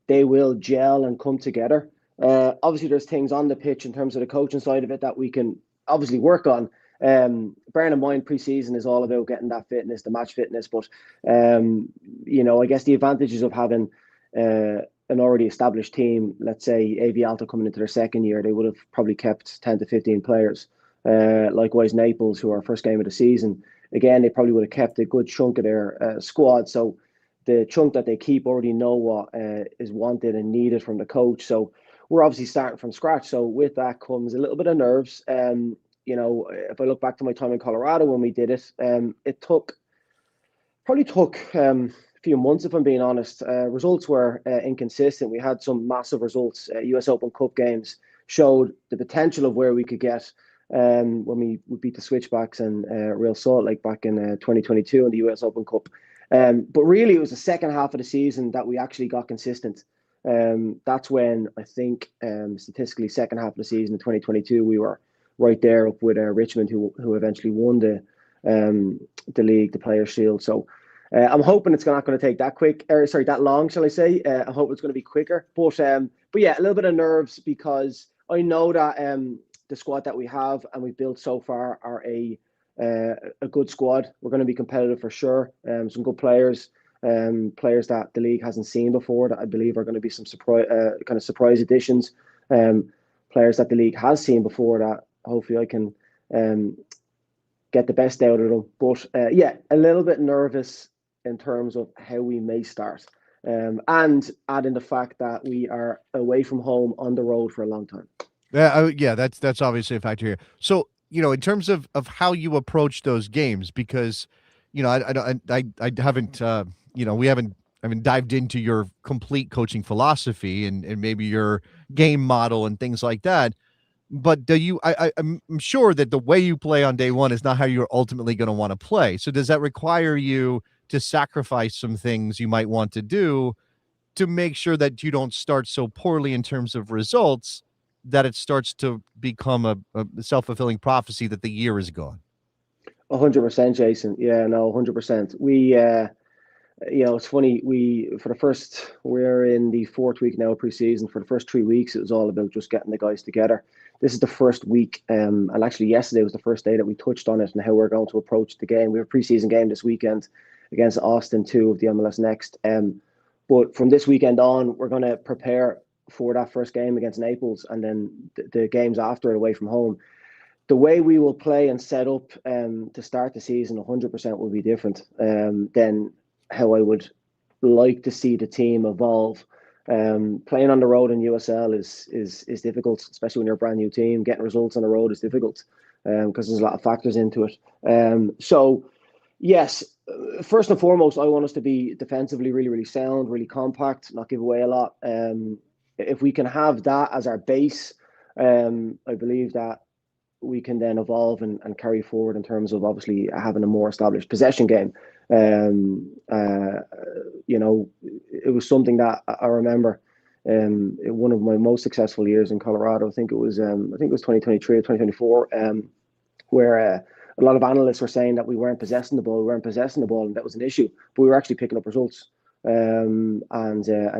they will gel and come together. Obviously, there's things on the pitch in terms of the coaching side of it that we can obviously work on. Bearing in mind, preseason is all about getting that fitness, the match fitness. But, I guess the advantages of having an already established team, let's say AV Alta coming into their second year, they would have probably kept 10 to 15 players. Likewise, Naples, who are our first game of the season, again, they probably would have kept a good chunk of their squad. So the chunk that they keep already know what is wanted and needed from the coach. So we're obviously starting from scratch. So with that comes a little bit of nerves. If I look back to my time in Colorado when we did it, it probably took a few months, if I'm being honest. Results were inconsistent. We had some massive results. US Open Cup games showed the potential of where we could get when we beat the Switchbacks and Real Salt Lake back in 2022 in the US Open Cup. But really, it was the second half of the season that we actually got consistent. That's when I think statistically, second half of the season in 2022, we were right there up with Richmond, who eventually won the league, the Players' Shield. So I'm hoping it's not going to take that long, shall I say? I hope it's going to be quicker. But yeah, a little bit of nerves because I know that the squad that we have and we've built so far are a good squad. We're going to be competitive for sure. Some good players, players that the league hasn't seen before that I believe are going to be some surprise additions. Players that the league has seen before that hopefully I can get the best out of them. But yeah, a little bit nervous in terms of how we may start. And adding the fact that we are away from home on the road for a long time. Yeah, that's obviously a factor here. So, in terms of how you approach those games, because, I haven't, we haven't dived into your complete coaching philosophy and maybe your game model and things like that. But I'm sure that the way you play on day one is not how you're ultimately going to want to play. So does that require you to sacrifice some things you might want to do to make sure that you don't start so poorly in terms of results that it starts to become a self-fulfilling prophecy that the year is gone? 100%, Jason. Yeah, no, 100%. We, it's funny. We're in the fourth week now of preseason. For the first 3 weeks, it was all about just getting the guys together. This is the first week, and actually yesterday was the first day that we touched on it and how we're going to approach the game. We have a preseason game this weekend against Austin 2 of the MLS Next. But from this weekend on, we're going to prepare for that first game against Naples and then the games after it away from home. The way we will play and set up to start the season 100% will be different than how I would like to see the team evolve. Playing on the road in USL is difficult, especially when you're a brand new team. Getting results on the road is difficult because there's a lot of factors into it. So, yes, first and foremost, I want us to be defensively really, really sound, really compact, not give away a lot. If we can have that as our base, I believe that we can then evolve and carry forward in terms of obviously having a more established possession game. It was something that I remember in one of my most successful years in Colorado. I think it was 2023 or 2024, where a lot of analysts were saying that we weren't possessing the ball, and that was an issue, but we were actually picking up results. And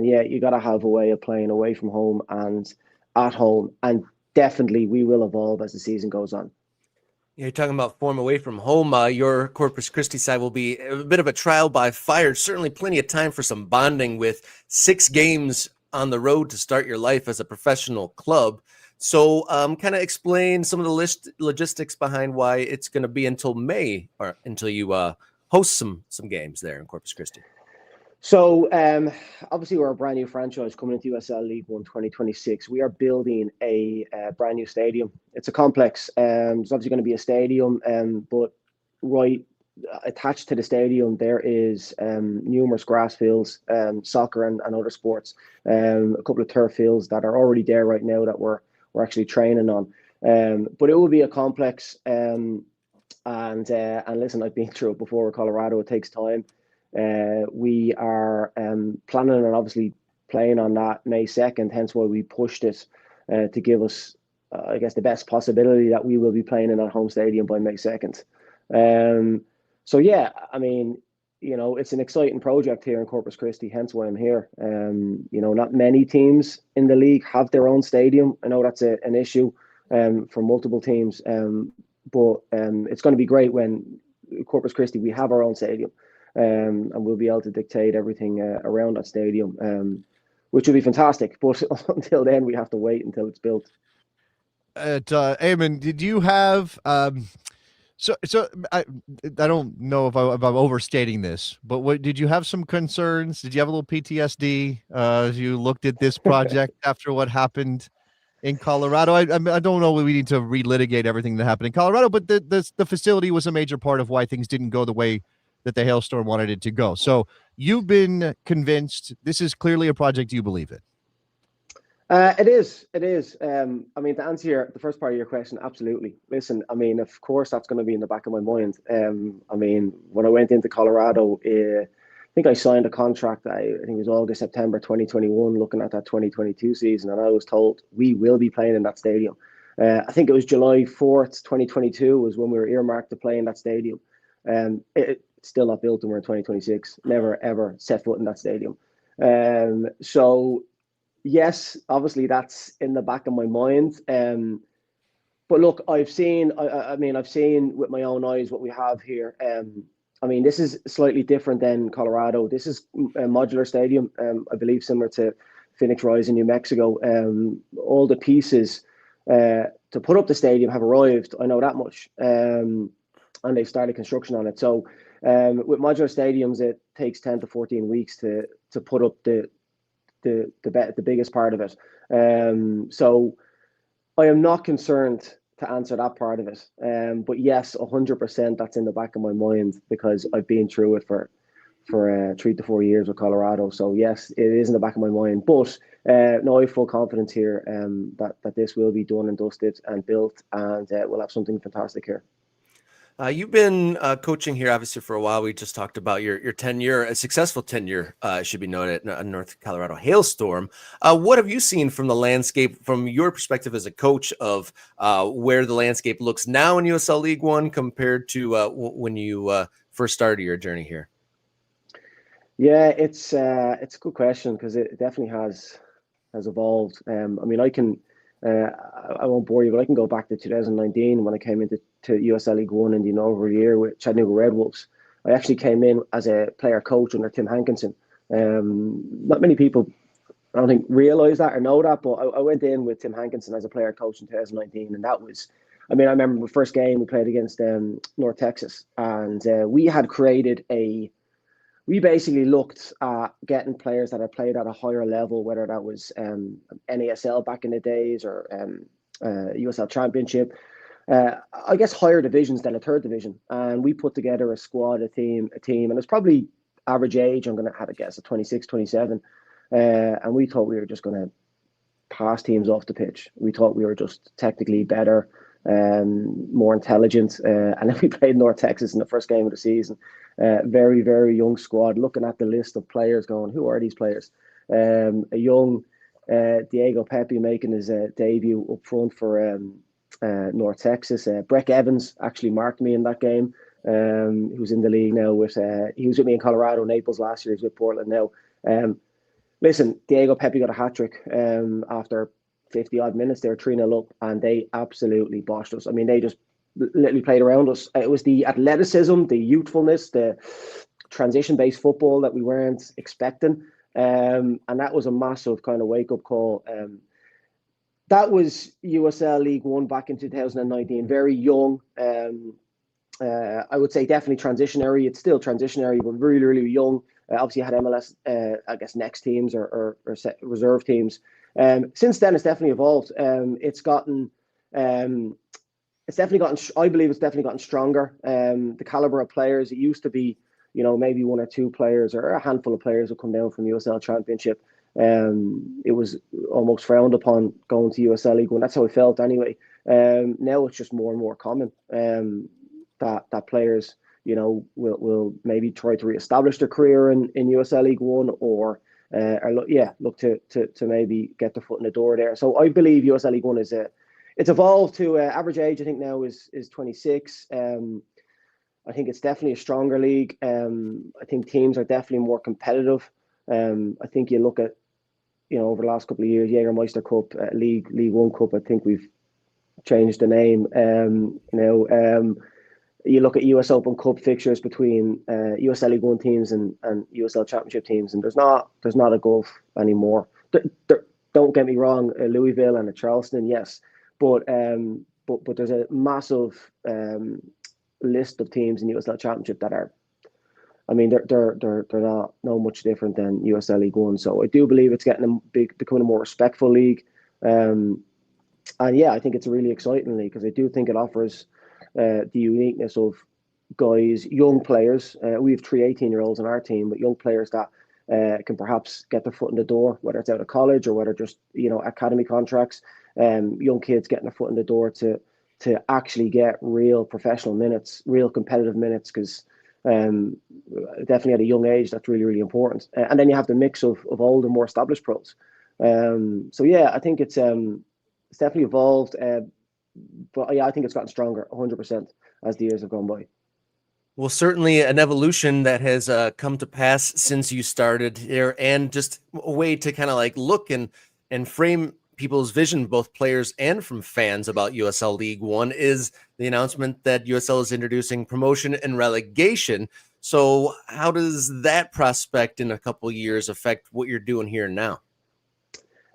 yeah, you got to have a way of playing away from home and at home, and definitely we will evolve as the season goes on. You're talking about form away from home. Your Corpus Christi side will be a bit of a trial by fire. Certainly plenty of time for some bonding with 6 games on the road to start your life as a professional club. So kind of explain some of the logistics behind why it's going to be until May or until you host some games there in Corpus Christi. So obviously we're a brand new franchise coming into USL League One 2026. We are building a brand new stadium. It's a complex. There's obviously going to be a stadium, but right attached to the stadium there is numerous grass fields, soccer and other sports, a couple of turf fields that are already there right now that we're actually training on. But it will be a complex. And listen, I've been through it before with Colorado. It takes time. We are planning on obviously playing on that May 2nd, hence why we pushed it to give us, I guess, the best possibility that we will be playing in our home stadium by May 2nd. So, yeah, I mean, it's an exciting project here in Corpus Christi, hence why I'm here. Not many teams in the league have their own stadium. I know that's an issue for multiple teams, but it's going to be great when Corpus Christi, we have our own stadium. And we'll be able to dictate everything around that stadium, which will be fantastic. But until then, we have to wait until it's built. Eamon, did you have So I don't know if I'm overstating this, but what did you have some concerns? Did you have a little PTSD as you looked at this project after what happened in Colorado? I don't know. We need to relitigate everything that happened in Colorado, but the facility was a major part of why things didn't go the way that the hailstorm wanted it to go. So you've been convinced this is clearly a project you believe in. It is. It is. I mean, to answer the first part of your question, absolutely. Listen, I mean, of course, that's going to be in the back of my mind. I mean, when I went into Colorado, I think I signed a contract. I think it was August, September 2021, looking at that 2022 season, and I was told we will be playing in that stadium. I think it was July 4th, 2022, was when we were earmarked to play in that stadium. It's still not built, and we're in 2026. Never ever set foot in that stadium. So. Yes, obviously that's in the back of my mind. But look, I've seen with my own eyes what we have here. I mean, this is slightly different than Colorado. This is a modular stadium, I believe similar to Phoenix Rise in New Mexico. All the pieces to put up the stadium have arrived. I know that much. And they've started construction on it. So with modular stadiums, it takes 10 to 14 weeks to put up the biggest part of it. So I am not concerned to answer that part of it. But yes, 100% that's in the back of my mind because I've been through it for 3 to 4 years with Colorado. So yes, it is in the back of my mind. But no, I have full confidence here that this will be done and dusted and built, and we'll have something fantastic here. You've been coaching here, obviously, for a while. We just talked about your tenure, a successful tenure, should be noted, at North Colorado Hailstorm. What have you seen from the landscape, from your perspective as a coach, of where the landscape looks now in USL League One compared to when you first started your journey here? Yeah, it's a good question because it definitely has evolved. I mean, I won't bore you, but I can go back to 2019 when I came into USL League One in the inaugural year with Chattanooga Red Wolves. I actually came in as a player coach under Tim Hankinson. Not many people, I don't think, realize that or know that, but I went in with Tim Hankinson as a player coach in 2019, and that was, I mean, I remember the first game we played against North Texas, and we had created we basically looked at getting players that had played at a higher level, whether that was NASL back in the days or USL Championship, I guess higher divisions than a third division. And we put together a squad, a team, and it was probably average age, I'm going to have a guess, at 26, 27. And we thought we were just going to pass teams off the pitch. We thought we were just technically better, more intelligent. And then we played North Texas in the first game of the season. Very, very young squad, looking at the list of players going, who are these players? A young Diego Pepe making his debut up front for North Texas. Breck Evans actually marked me in that game. Who's in the league now he was with me in Colorado, Naples last year. He's with Portland now. Listen, Diego Pepe got a hat-trick after 50 odd minutes. They were 3-0 up and they absolutely boshed us. I mean, they just literally played around us. It was the athleticism, the youthfulness, the transition-based football that we weren't expecting. And that was a massive kind of wake-up call. That was USL League One back in 2019. Very young. I would say definitely transitionary. It's still transitionary, but really, really young. Obviously, had MLS, I guess, next teams or reserve teams. Since then, it's definitely evolved. It's definitely gotten. I believe it's definitely gotten stronger. The caliber of players. It used to be, maybe one or two players or a handful of players would come down from USL Championship. It was almost frowned upon going to USL League One. That's how I felt anyway. Now it's just more and more common that players, will maybe try to reestablish their career in USL League One or look to maybe get their foot in the door there. So I believe USL League One it's evolved to average age. I think now is 26. I think it's definitely a stronger league. I think teams are definitely more competitive. I think you look at, over the last couple of years, Jägermeister Cup, League One Cup. I think we've changed the name. You look at US Open Cup fixtures between USL League One teams and USL Championship teams, and there's not a gulf anymore. Don't get me wrong, Louisville and Charleston, yes, but there's a massive list of teams in USL Championship that are, I mean, they're not no much different than USL League One. So I do believe it's becoming a more respectful league. And yeah, I think it's a really exciting league because I do think it offers the uniqueness of guys, young players. We have 3 18-year-olds on our team, but young players that can perhaps get their foot in the door, whether it's out of college or whether just, academy contracts. Young kids getting their foot in the door to actually get real professional minutes, real competitive minutes, because definitely at a young age, that's really, really important. And then you have the mix of old and more established pros. So yeah, I think it's definitely evolved. But yeah, I think it's gotten stronger 100% as the years have gone by. Well, certainly an evolution that has come to pass since you started here, and just a way to kind of like look and frame people's vision, both players and from fans, about USL League One is the announcement that USL is introducing promotion and relegation. So how does that prospect in a couple of years affect what you're doing here now?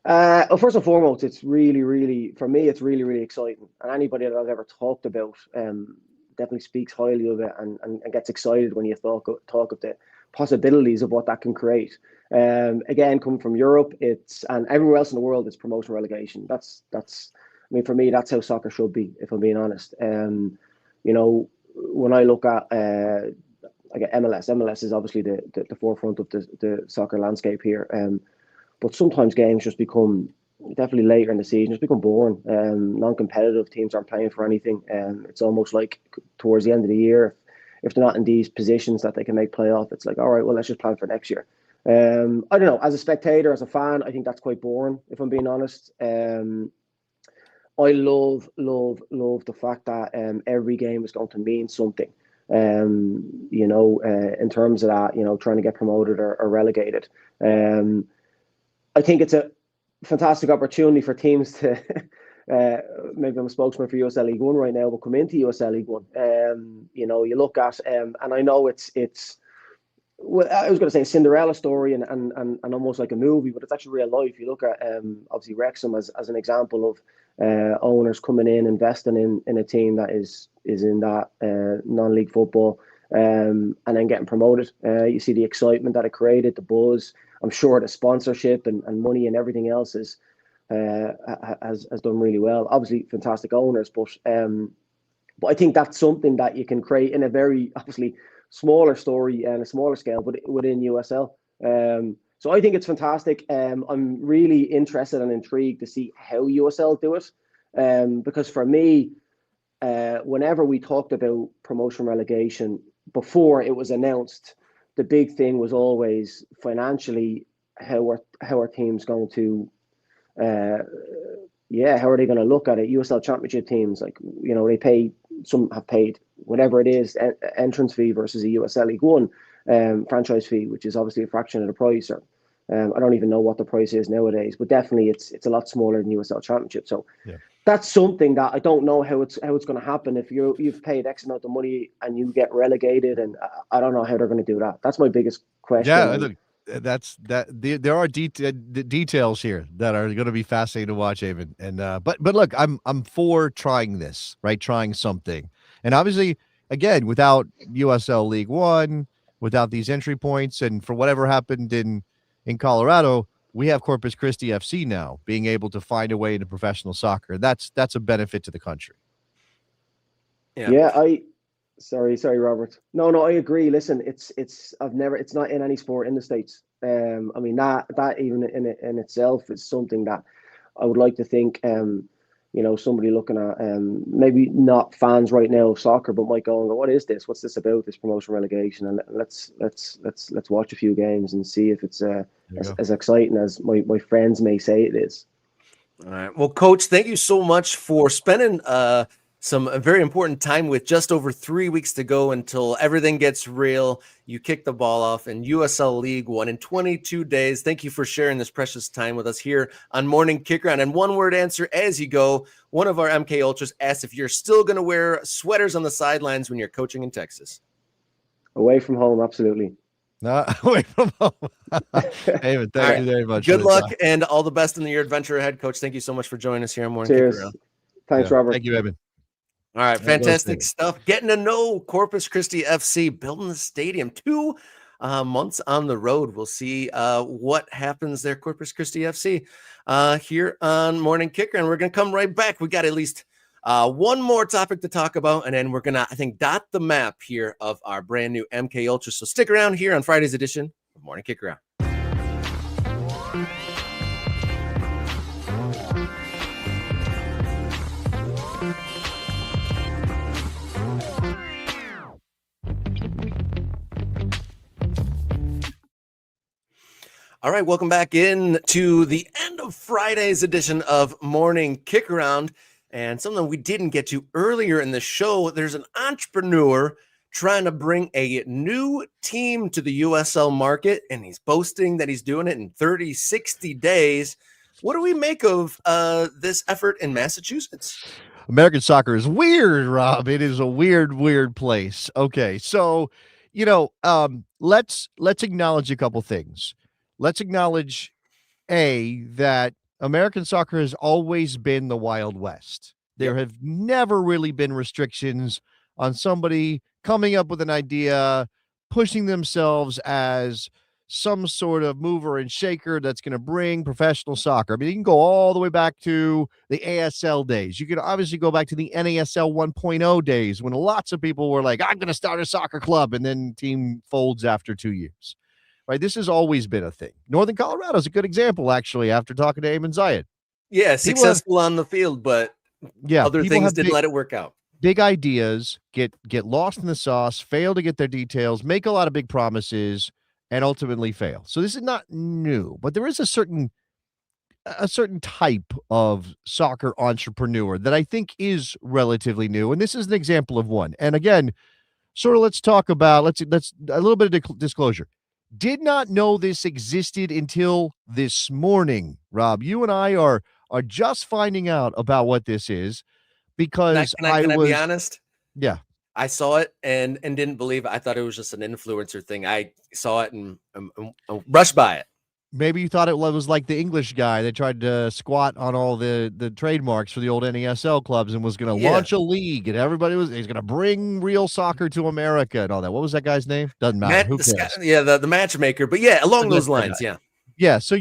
Well, first and foremost, it's really, really, for me, it's really, really exciting. And anybody that I've ever talked about definitely speaks highly of it and gets excited when you talk of the possibilities of what that can create. Again, coming from Europe, and everywhere else in the world, it's promotion relegation. That's I mean, for me, that's how soccer should be, if I'm being honest. When I look at MLS is obviously the forefront of the soccer landscape here. But sometimes games just become, definitely later in the season, just become boring. Non-competitive, teams aren't playing for anything. It's almost like towards the end of the year, if they're not in these positions that they can make playoff, it's like, all right, well, let's just plan for next year. I don't know. As a spectator, as a fan, I think that's quite boring, if I'm being honest. I love the fact that every game is going to mean something. In terms of that, trying to get promoted or relegated. I think it's a fantastic opportunity for teams to, maybe I'm a spokesman for USL League One right now, but come into USL League One. You look at, and I know it's, well, I was going to say a Cinderella story and almost like a movie, but it's actually real life. You look at, obviously, Wrexham as an example of owners coming in, investing in a team that is in that non-league football, and then getting promoted. You see the excitement that it created, the buzz. I'm sure the sponsorship and money and everything else has done really well. Obviously, fantastic owners, but I think that's something that you can create in a very obviously smaller story and a smaller scale, but within USL. So I think it's fantastic. I'm really interested and intrigued to see how USL do it, because for me, whenever we talked about promotion relegation before it was announced, the big thing was always financially how are teams going to how are they going to look at it? USL Championship teams, like, they pay, some have paid whatever it is, entrance fee versus a USL League One franchise fee, which is obviously a fraction of the price. Or I don't even know what the price is nowadays, but definitely it's a lot smaller than USL Championship. So that's something that I don't know how it's going to happen. If you've paid X amount of money and you get relegated, and I don't know how they're going to do that. That's my biggest question. Yeah, look, there are details here that are going to be fascinating to watch, Eamon. And but look, I'm for trying this, right? Trying something, and obviously, again, without USL League One, without these entry points, and for whatever happened in Colorado, we have Corpus Christi FC now being able to find a way into professional soccer. That's a benefit to the country. Yeah, sorry, Robert. No, I agree. Listen, it's not in any sport in the States. I mean, that even in itself is something that I would like to think, somebody looking at, maybe not fans right now of soccer, but might go, what is this? What's this about, this promotion relegation? And let's watch a few games and see if it's as exciting as my friends may say it is. All right. Well, Coach, thank you so much for spending some very important time with just over 3 weeks to go until everything gets real. You kick the ball off in USL League One in 22 days. Thank you for sharing this precious time with us here on Morning Kickaround. And one word answer as you go. One of our MK Ultras asked if you're still going to wear sweaters on the sidelines when you're coaching in Texas. Away from home, absolutely. Away from home. David, thank you very much. Good luck and all the best in your adventure ahead, Coach. Thank you so much for joining us here on Morning Cheers. Kickaround. Thanks, Robert. Thank you, Evan. All right, fantastic stuff. Getting to know Corpus Christi FC, building the stadium, 2 months on the road. We'll see what happens there, Corpus Christi FC, here on Morning Kicker. And we're going to come right back. We got at least one more topic to talk about, and then we're going to, I think, dot the map here of our brand new MK Ultra. So stick around here on Friday's edition of Morning Kickaround. All right, welcome back in to the end of Friday's edition of Morning Kickaround. And something we didn't get to earlier in the show, there's an entrepreneur trying to bring a new team to the USL market, and he's boasting that he's doing it in 30, 60 days. What do we make of this effort in Massachusetts? American soccer is weird, Rob. It is a weird place. Okay, so, let's acknowledge a couple things. Let's acknowledge, that American soccer has always been the Wild West. There have never really been restrictions on somebody coming up with an idea, pushing themselves as some sort of mover and shaker that's going to bring professional soccer. I mean, you can go all the way back to the ASL days. You can obviously go back to the NASL 1.0 days when lots of people were like, I'm going to start a soccer club, and then team folds after 2 years. Right, this has always been a thing. Northern Colorado is a good example, actually, after talking to Eamon Zayed. Yeah, successful on the field, but other things didn't let it work out. Big ideas, get lost in the sauce, fail to get their details, make a lot of big promises, and ultimately fail. So this is not new, but there is a certain type of soccer entrepreneur that I think is relatively new, and this is an example of one. And again, sort of let's talk about, let's a little bit of disclosure. Did not know this existed until this morning, Rob. You and I are just finding out about what this is because can I be honest? Yeah. I saw it and didn't believe it. I thought it was just an influencer thing. I saw it and rushed by it. Maybe you thought it was like the English guy that tried to squat on all the trademarks for the old NASL clubs and was going to launch a league, and he's going to bring real soccer to America and all that. What was that guy's name? Doesn't matter. Who cares? The matchmaker. But along those lines, Yeah. So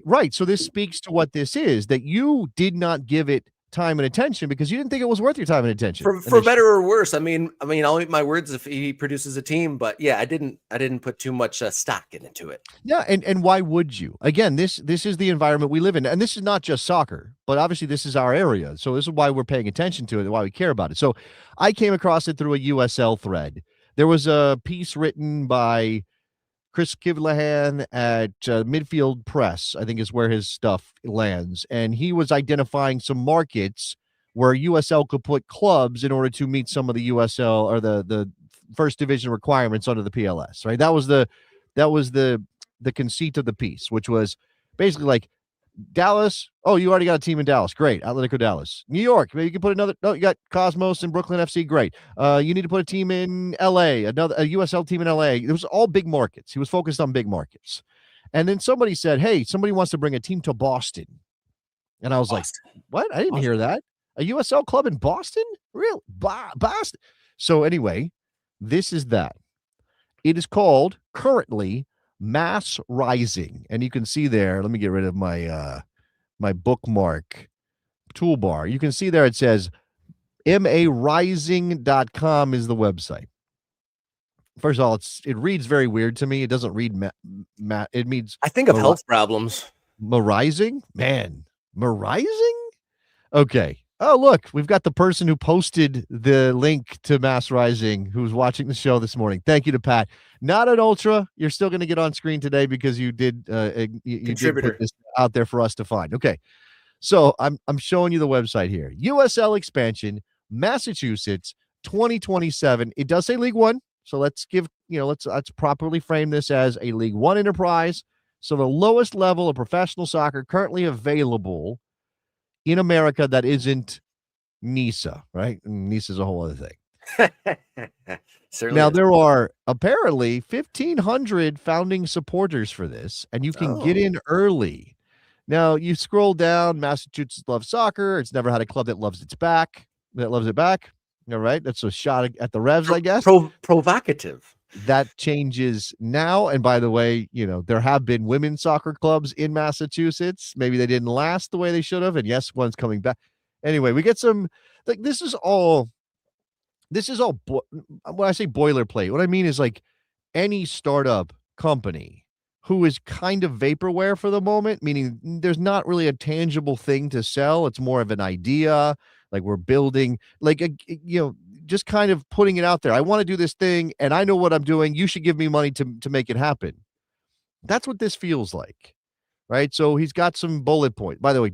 right. So this speaks to what this is, that you did not give it time and attention because you didn't think it was worth your time and attention. For better or worse. I mean, I'll eat my words if he produces a team, but I didn't put too much stock into it. Yeah, and why would you? Again, this is the environment we live in, and this is not just soccer, but obviously this is our area. So this is why we're paying attention to it and why we care about it. So I came across it through a USL thread. There was a piece written by Chris Kivlahan at Midfield Press, I think is where his stuff lands. And he was identifying some markets where USL could put clubs in order to meet some of the USL or the first division requirements under the PLS, right? That was the conceit of the piece, which was basically like Dallas. Oh, you already got a team in Dallas. Great. Atletico Dallas. New York. Maybe you can put another. No, you got Cosmos and Brooklyn FC. Great. You need to put a team in LA, a USL team in LA. It was all big markets. He was focused on big markets. And then somebody said, hey, somebody wants to bring a team to Boston. And I was like, what? I didn't hear that. A USL club in Boston? Really? Boston? So anyway, this is that. It is called currently Mass Rising, and you can see there, let me get rid of my my bookmark toolbar. You can see there it says marising.com is the website. First of all, it reads very weird to me. It doesn't read it means I think of health problems. Marising? Man, Marising? Okay. Oh, look, we've got the person who posted the link to Mass Rising who's watching the show this morning. Thank you to Pat. Not an ultra. You're still going to get on screen today because you did you did put this out there for us to find. Okay. So I'm showing you the website here. USL expansion, Massachusetts, 2027. It does say League One. So let's properly frame this as a League One enterprise. So the lowest level of professional soccer currently available in America that isn't NISA, right? NISA is a whole other thing. Now, there are apparently 1,500 founding supporters for this, and you can get in early. Now, you scroll down, Massachusetts loves soccer. It's never had a club that loves its back. that loves it back. All right. That's a shot at the Revs, I guess. Provocative. That changes now. And by the way, there have been women's soccer clubs in Massachusetts. Maybe they didn't last the way they should have. And yes, one's coming back. Anyway, we get some, like, this is all when I say boilerplate, what I mean is like any startup company who is kind of vaporware for the moment, meaning there's not really a tangible thing to sell. It's more of an idea. Like we're building, like, just kind of putting it out there. I want to do this thing and I know what I'm doing. You should give me money to make it happen. That's what this feels like, right? So he's got some bullet points. By the way,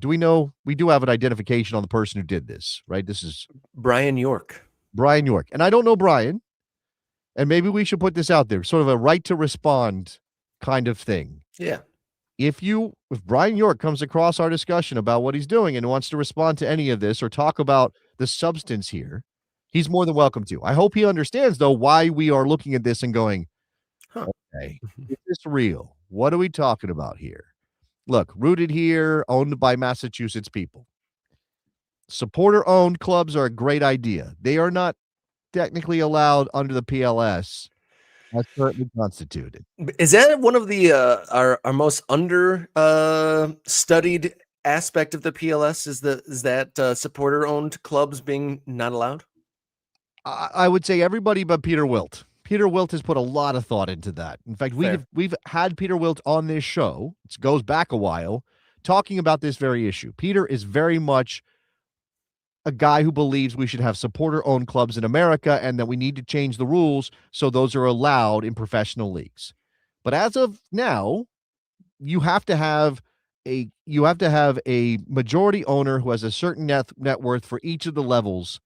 we do have an identification on the person who did this, right? This is Brian York. And I don't know Brian. And maybe we should put this out there, sort of a right to respond kind of thing. Yeah. If Brian York comes across our discussion about what he's doing and wants to respond to any of this or talk about the substance here, he's more than welcome to. I hope he understands, though, why we are looking at this and going, okay, is this real? What are we talking about here? Look, rooted here, owned by Massachusetts people. Supporter-owned clubs are a great idea. They are not technically allowed under the PLS as currently constituted. Is that one of the our most under studied aspect of the PLS? Is that supporter-owned clubs being not allowed? I would say everybody but Peter Wilt. Peter Wilt has put a lot of thought into that. In fact, we've had Peter Wilt on this show. It goes back a while, talking about this very issue. Peter is very much a guy who believes we should have supporter-owned clubs in America and that we need to change the rules so those are allowed in professional leagues. But as of now, you have to have a majority owner who has a certain net worth for each of the levels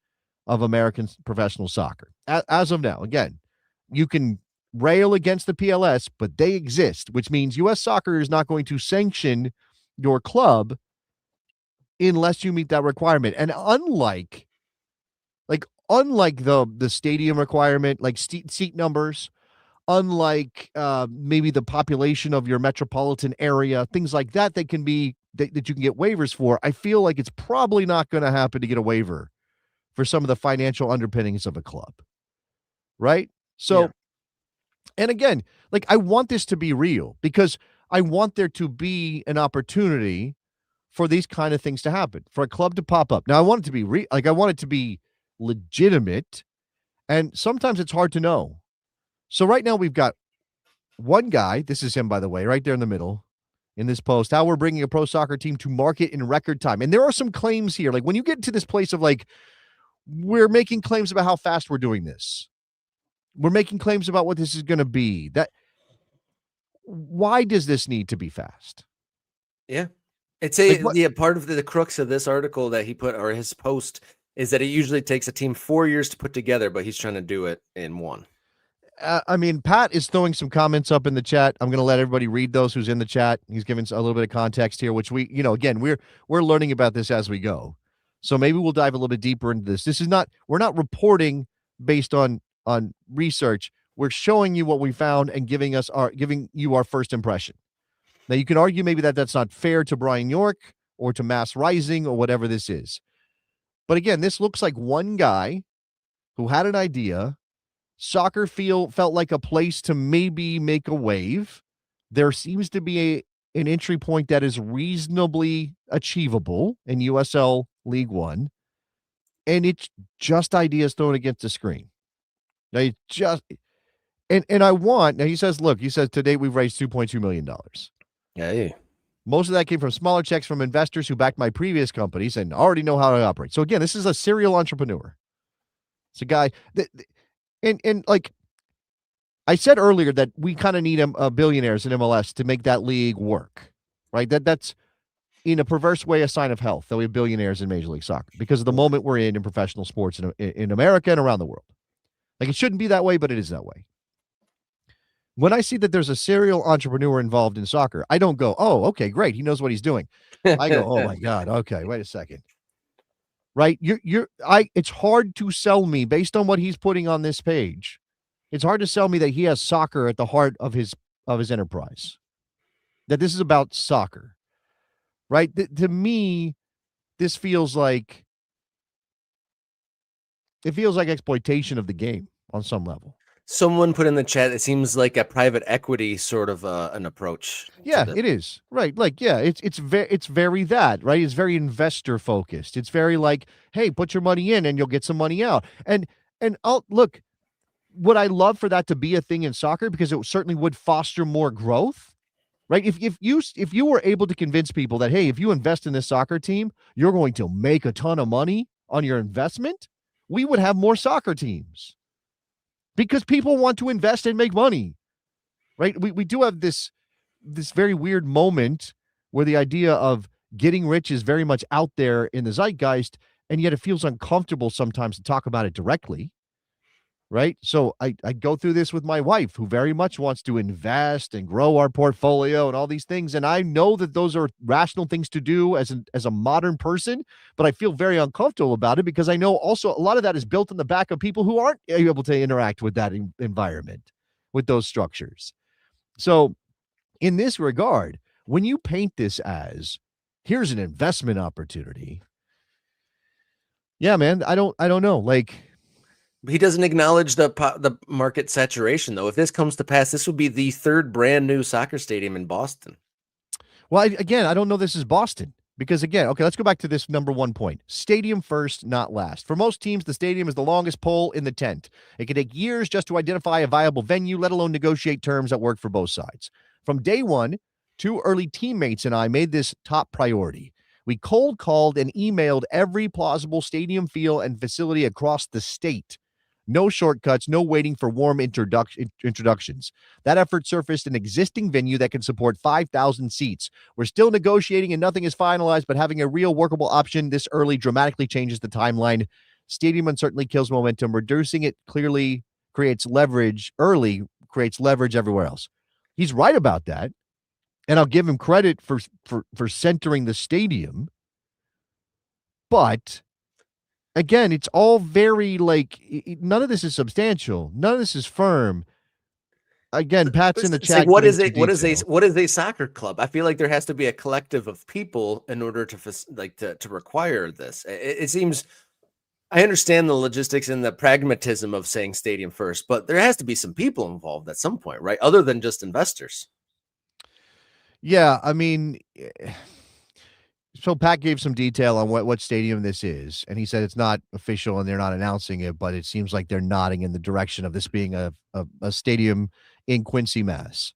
of American professional soccer. As of now, again, you can rail against the PLS, but they exist, which means U.S. Soccer is not going to sanction your club unless you meet that requirement. And unlike the stadium requirement, like seat numbers, unlike maybe the population of your metropolitan area, things like that, that you can get waivers for, I feel like it's probably not going to happen to get a waiver for some of the financial underpinnings of a club. Right? So, yeah. And again, like, I want this to be real because I want there to be an opportunity for these kind of things to happen, for a club to pop up. Now, I want it to be I want it to be legitimate, and sometimes it's hard to know. So right now we've got one guy, this is him, by the way, right there in the middle in this post, how we're bringing a pro soccer team to market in record time. And there are some claims here. Like when you get to this place of like, we're making claims about how fast we're doing this. We're making claims about what this is going to be. Why does this need to be fast? Yeah. It's part of the crux of this article that he put, or his post, is that it usually takes a team 4 years to put together, but he's trying to do it in one. I mean, Pat is throwing some comments up in the chat. I'm going to let everybody read those who's in the chat. He's giving a little bit of context here, which we, again, we're learning about this as we go. So maybe we'll dive a little bit deeper into this. We're not reporting based on research. We're showing you what we found and giving you our first impression. Now, you can argue maybe that's not fair to Brian York or to Mass Rising or whatever this is. But again, this looks like one guy who had an idea. Soccer felt like a place to maybe make a wave. There seems to be an entry point that is reasonably achievable in USL League One. And it's just ideas thrown against the screen. Now, he says, to date, we've raised $2.2 million. Yeah. Most of that came from smaller checks from investors who backed my previous companies and already know how to operate. So again, this is a serial entrepreneur. It's a guy that, and like I said earlier, that we kind of need billionaires in MLS to make that league work, right? That's in a perverse way a sign of health that we have billionaires in Major League Soccer because of the moment we're in professional sports in America and around the world. Like, it shouldn't be that way, but it is that way. When I see that there's a serial entrepreneur involved in soccer, I don't go, oh, okay, great, he knows what he's doing. I go, oh my God, okay, wait a second. Right? It's hard to sell me based on what he's putting on this page. It's hard to sell me that he has soccer at the heart of his enterprise. That this is about soccer. Right? To me, this feels like it feels like exploitation of the game on some level. Someone put in the chat, it seems like a private equity sort of an approach. Yeah, it is. Right. Like, yeah, it's very that, right? It's very investor focused. It's very like, hey, put your money in and you'll get some money out. And I'll look, would I love for that to be a thing in soccer, because it certainly would foster more growth, right? If you were able to convince people that, hey, if you invest in this soccer team, you're going to make a ton of money on your investment, we would have more soccer teams. Because people want to invest and make money, right? We do have this very weird moment where the idea of getting rich is very much out there in the zeitgeist, and yet it feels uncomfortable sometimes to talk about it directly, right? So I go through this with my wife, who very much wants to invest and grow our portfolio and all these things, and I know that those are rational things to do as a modern person, but I feel very uncomfortable about it because I know also a lot of that is built in the back of people who aren't able to interact with that environment, with those structures. So in this regard, when you paint this as, here's an investment opportunity, yeah, man, I don't know. Like, he doesn't acknowledge the market saturation, though. If this comes to pass, this would be the third brand new soccer stadium in Boston. Well, again, I don't know this is Boston, because again, okay, let's go back to this number one point. Stadium first, not last. For most teams, the stadium is the longest pole in the tent. It can take years just to identify a viable venue, let alone negotiate terms that work for both sides. From day one, two early teammates and I made this top priority. We cold called and emailed every plausible stadium feel and facility across the state. No shortcuts, no waiting for warm introductions. That effort surfaced an existing venue that can support 5,000 seats. We're still negotiating and nothing is finalized, but having a real workable option this early dramatically changes the timeline. Stadium uncertainty kills momentum. Reducing it clearly creates leverage everywhere else. He's right about that, and I'll give him credit for centering the stadium. But again, it's all very like, none of this is substantial. None of this is firm. Again, Pat's in the chat. Like, what is a soccer club? I feel like there has to be a collective of people in order to require this. It seems, I understand the logistics and the pragmatism of saying stadium first, but there has to be some people involved at some point, right? Other than just investors. Yeah, I mean, so Pat gave some detail on what stadium this is, and he said it's not official and they're not announcing it, but it seems like they're nodding in the direction of this being a stadium in Quincy, Mass.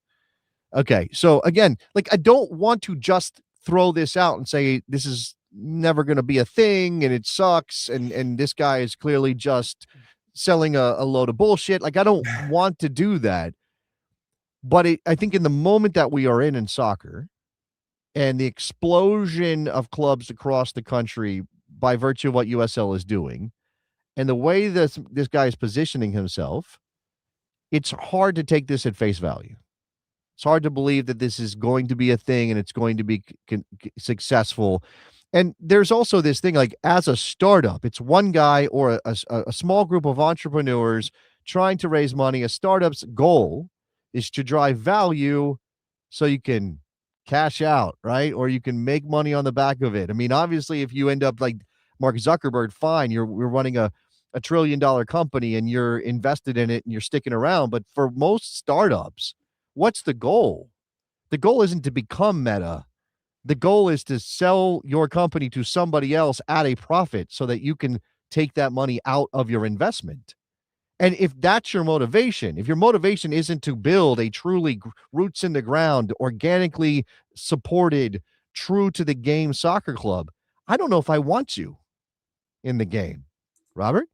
Okay, so again, like, I don't want to just throw this out and say this is never going to be a thing and it sucks and this guy is clearly just selling a load of bullshit. Like, I don't want to do that. But I think in the moment that we are in soccer, and the explosion of clubs across the country by virtue of what USL is doing, and the way this guy is positioning himself, it's hard to take this at face value. It's hard to believe that this is going to be a thing and it's going to be successful. And there's also this thing, like, as a startup, it's one guy or a small group of entrepreneurs trying to raise money. A startup's goal is to drive value so you can cash out, right? Or you can make money on the back of it. I mean, obviously, if you end up like Mark Zuckerberg, fine, we're running a $1 trillion company and you're invested in it and you're sticking around. But for most startups, what's the goal? The goal isn't to become Meta. The goal is to sell your company to somebody else at a profit so that you can take that money out of your investment. And if that's your motivation, if your motivation isn't to build a truly roots in the ground, organically supported, true to the game soccer club, I don't know if I want you in the game. Robert?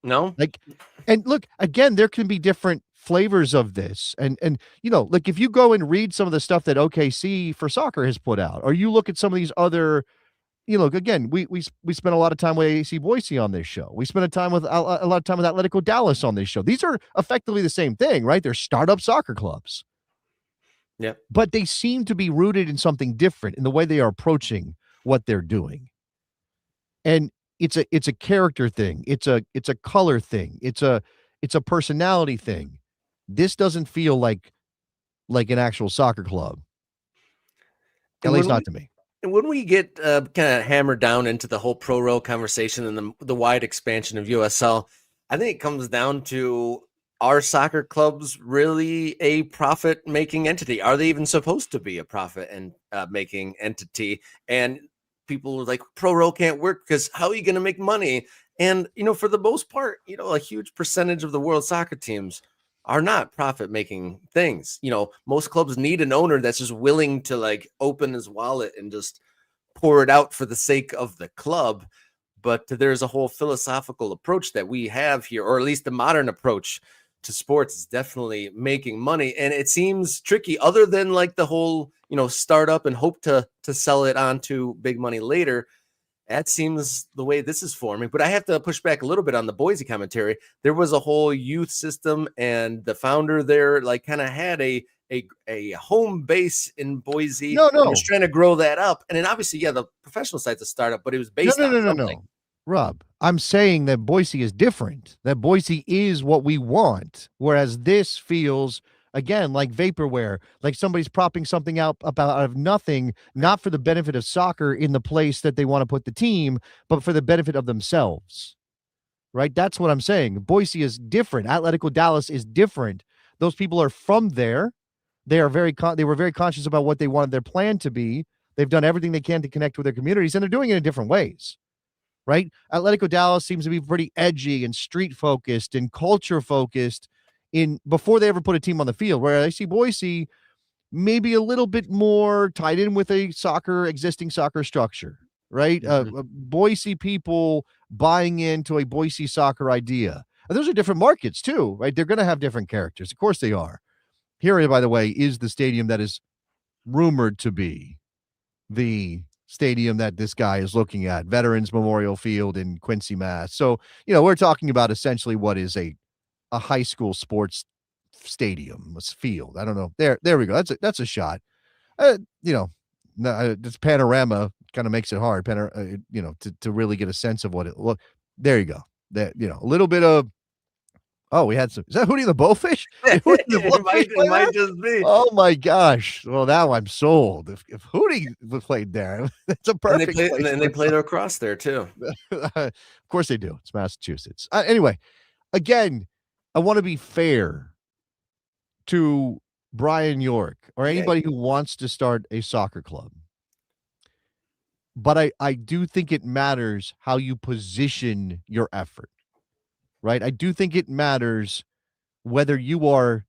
No. Like, and look, again, there can be different flavors of this. And you know, like, if you go and read some of the stuff that OKC for soccer has put out, or you look at some of these other, you know, again, we spent a lot of time with AC Boise on this show. We spent a lot of time with Atletico Dallas on this show. These are effectively the same thing, right? They're startup soccer clubs. Yeah. But they seem to be rooted in something different in the way they are approaching what they're doing. And it's a character thing. It's a color thing. It's a personality thing. This doesn't feel like an actual soccer club. At least not to me. And when we get kind of hammered down into the whole pro rel conversation and the wide expansion of USL, I think it comes down to, are soccer clubs really a profit making entity? Are they even supposed to be a profit and making entity? And people are like, pro rel can't work because how are you going to make money? And, for the most part, a huge percentage of the world soccer teams are not profit making things. Most clubs need an owner that's just willing to like open his wallet and just pour it out for the sake of the club. But there's a whole philosophical approach that we have here, or at least the modern approach to sports is definitely making money. And it seems tricky, other than like the whole, start up and hope to sell it on to big money later. That seems the way this is forming. But I have to push back a little bit on the Boise commentary. There was a whole youth system, and the founder there like kind of had a home base in Boise. No. And was trying to grow that up. And then obviously, yeah, the professional side's a startup, but it was based on something. No. Rob, I'm saying that Boise is different. That Boise is what we want, whereas this feels, again, like vaporware, like somebody's propping something out of nothing, not for the benefit of soccer in the place that they want to put the team, but for the benefit of themselves. Right? That's what I'm saying. Boise is different. Atletico Dallas is different. Those people are from there. They are they were very conscious about what they wanted their plan to be. They've done everything they can to connect with their communities, and they're doing it in different ways. Right? Atletico Dallas seems to be pretty edgy and street focused and culture focused before they ever put a team on the field, where I see Boise maybe a little bit more tied in with existing soccer structure, right? Mm-hmm. Boise people buying into a Boise soccer idea. And those are different markets too, right? They're going to have different characters. Of course they are. Here, by the way, is the stadium that is rumored to be the stadium that this guy is looking at, Veterans Memorial Field in Quincy, Mass. So, we're talking about essentially what is a high school sports stadium, field. I don't know. There we go. That's a shot. This panorama kind of makes it hard, to really get a sense of what it look. There you go. That, a little bit of. Oh, we had some. Is that Hootie the Blowfish? It might just be. Oh my gosh! Well, now I'm sold. If Hootie played there, that's a perfect. And they play across there too. Of course they do. It's Massachusetts. Anyway, again, I want to be fair to Brian York or anybody who wants to start a soccer club. But I do think it matters how you position your effort, right? I do think it matters whether you are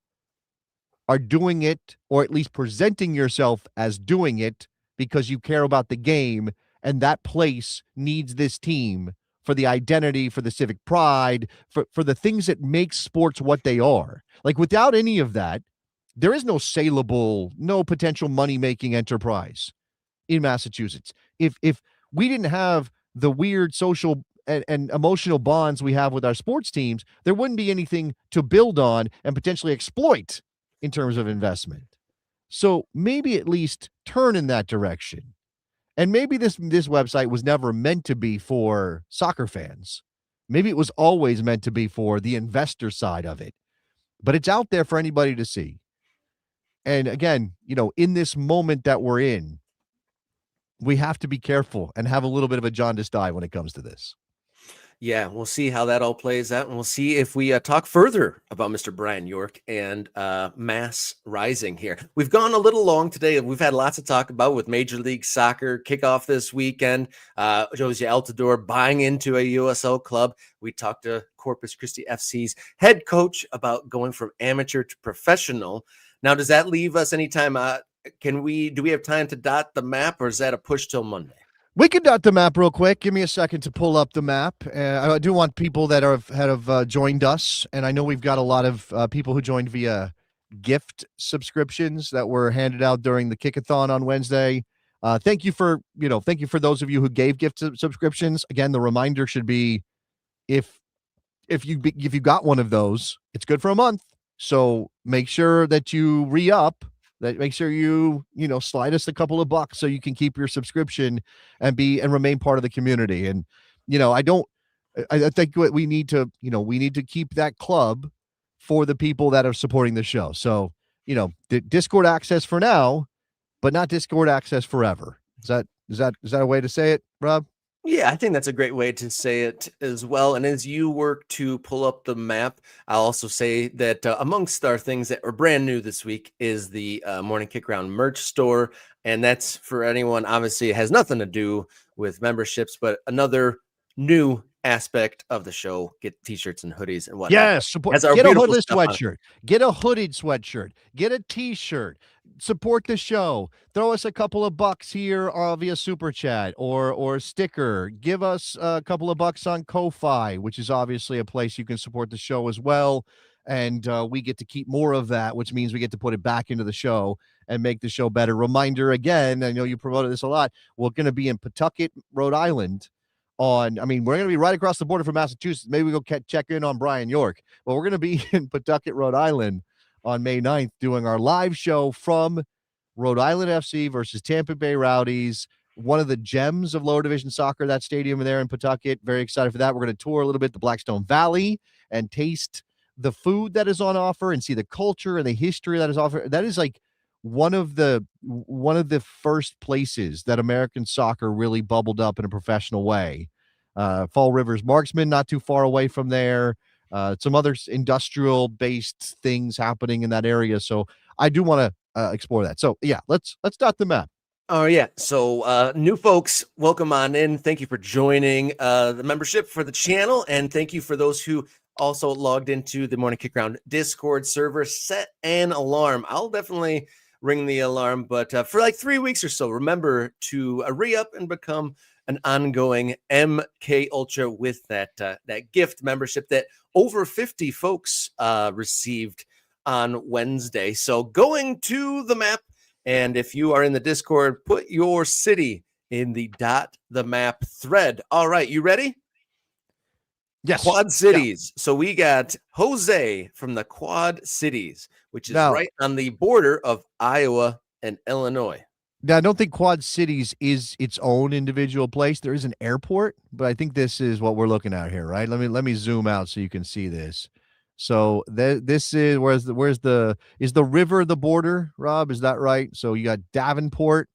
doing it or at least presenting yourself as doing it because you care about the game and that place needs this team for the identity, for the civic pride, for the things that make sports what they are. Like without any of that, there is no saleable, no potential money-making enterprise in Massachusetts. If we didn't have the weird social and emotional bonds we have with our sports teams, there wouldn't be anything to build on and potentially exploit in terms of investment. So maybe at least turn in that direction. And maybe this website was never meant to be for soccer fans. Maybe it was always meant to be for the investor side of it. But it's out there for anybody to see. And again, in this moment that we're in, we have to be careful and have a little bit of a jaundiced eye when it comes to this. Yeah, we'll see how that all plays out, and we'll see if we talk further about Mr. Brian York and Mass Rising here. We've gone a little long today, and we've had lots to talk about with Major League Soccer kickoff this weekend. Jozy Altidore buying into a USL club. We talked to Corpus Christi FC's head coach about going from amateur to professional. Now, does that leave us anytime? Do we have time to dot the map, or is that a push till Monday? We can dot the map real quick. Give me a second to pull up the map. I do want people that have joined us, and I know we've got a lot of people who joined via gift subscriptions that were handed out during the Kickathon on Wednesday. Thank you for those of you who gave gift subscriptions. Again, the reminder should be if you got one of those, it's good for a month. So make sure that you re-up. Make sure you slide us a couple of bucks so you can keep your subscription and remain part of the community. And I think what we need to keep that club for the people that are supporting the show. So the Discord access for now, but not Discord access forever. Is that Is that a way to say it, Rob? Yeah, I think that's a great way to say it as well. And as you work to pull up the map, I'll also say that amongst our things that are brand new this week is the Morning Kickaround merch store. And that's for anyone, obviously, it has nothing to do with memberships, but another new aspect of the show. Get t-shirts and hoodies and whatnot. Yes, support. Has our Get a beautiful hooded stuff on it. sweatshirt. Get a hooded sweatshirt. Get a t-shirt. Support the show. Throw us a couple of bucks here via super chat or sticker. Give us a couple of bucks on Ko-Fi, which is obviously a place you can support the show as well. And we get to keep more of that, which means we get to put it back into the show and make the show better. Reminder again, I know you promoted this a lot. We're going to be in Pawtucket, Rhode Island we're going to be right across the border from Massachusetts. Maybe we go check in on Brian York. But we're going to be in Pawtucket, Rhode Island on May 9th doing our live show from Rhode Island FC versus Tampa Bay Rowdies. One of the gems of lower division soccer, that stadium there in Pawtucket. Very excited for that. We're going to tour a little bit the Blackstone Valley and taste the food that is on offer and see the culture and the history that is offered. That is like one of the first places that American soccer really bubbled up in a professional way. Fall River's Marksman, not too far away from there. Some other industrial based things happening in that area. So I do want to explore that. So yeah, let's dot the map. Oh yeah. So new folks, welcome on in. Thank you for joining the membership for the channel. And thank you for those who also logged into the Morning Kickaround Discord server. Set an alarm. I'll definitely ring the alarm, but for like 3 weeks or so, remember to re-up and become an ongoing MK Ultra with that gift membership that over 50 folks received on Wednesday. So going to the map, and if you are in the Discord, put your city in the the map thread. All right, you ready? Yes. Quad Cities. Yeah. So we got Jose from the Quad Cities, which is right on the border of Iowa and Illinois. Now, I don't think Quad Cities is its own individual place. There is an airport, but I think this is what we're looking at here, right? Let me zoom out so you can see this. So this is is the river the border, Rob? Is that right? So you got Davenport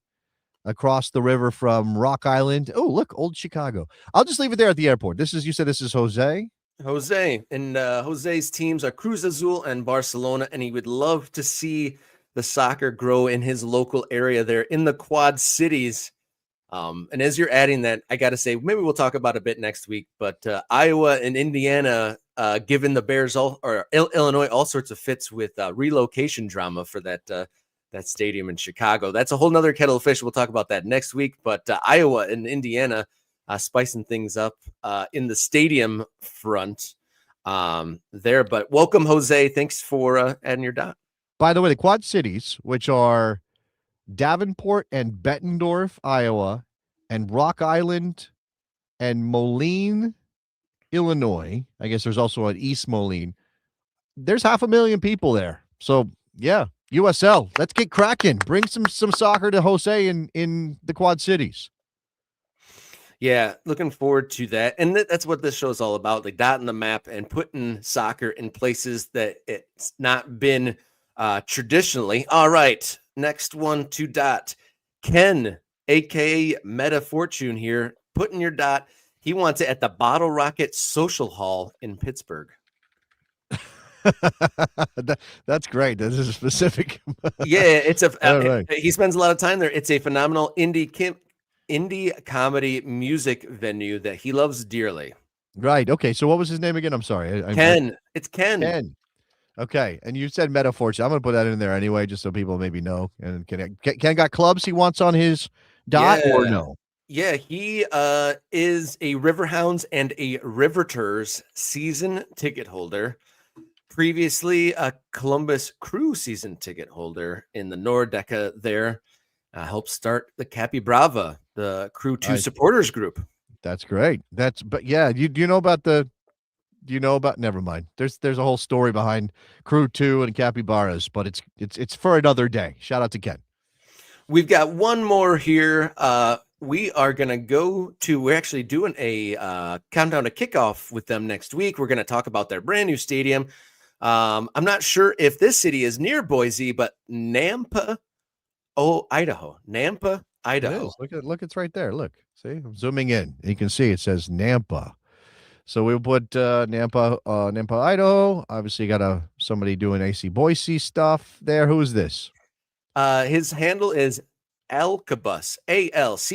across the river from Rock Island. Oh, look, old Chicago. I'll just leave it there at the airport. You said this is Jose? Jose. And Jose's teams are Cruz Azul and Barcelona, and he would love to see the soccer grow in his local area there in the Quad Cities. And as you're adding that, I got to say, maybe we'll talk about it a bit next week, but Iowa and Indiana, given the Bears Illinois all sorts of fits with relocation drama for that stadium in Chicago. That's a whole nother kettle of fish. We'll talk about that next week. But Iowa and Indiana spicing things up in the stadium front there. But welcome, Jose. Thanks for adding your dot. By the way, the Quad Cities, which are Davenport and Bettendorf, Iowa, and Rock Island and Moline, Illinois. I guess there's also an East Moline. There's 500,000 people there. So, yeah. USL, let's get cracking. Bring some soccer to Jose in the Quad Cities. Yeah, looking forward to that. And that's what this show is all about, like dotting the map and putting soccer in places that it's not been traditionally. All right, next one to dot. Ken, a.k.a. Meta Fortune here, putting your dot. He wants it at the Bottle Rocket Social Hall in Pittsburgh. That's great. This is a specific. Yeah, it's he spends a lot of time there. It's a phenomenal indie comedy music venue that he loves dearly. Right. Okay. So what was his name again? I'm sorry. Ken. It's Ken. Ken. Okay. And you said Meta Fortune. I'm going to put that in there anyway, just so people maybe know. And Ken got clubs he wants on his dot or no? Yeah, he is a Riverhounds and a Riveters season ticket holder. Previously, a Columbus Crew season ticket holder in the Nordeca there. Helped start the Cappy Brava, the Crew 2 supporters group. That's great. But yeah, do you know about never mind. There's a whole story behind Crew 2 and Capybaras, but it's for another day. Shout out to Ken. We've got one more here. We are going to we're actually doing a countdown to kickoff with them next week. We're going to talk about their brand new stadium. I'm not sure if this city is near Boise, but Nampa, Idaho. Nampa, It Idaho. is. Look, it's right there. Look, see, I'm zooming in. You can see it says Nampa. So we'll put Nampa, Idaho. Obviously, got somebody doing AC Boise stuff there. Who is this? His handle is Alcabus, Alcabus.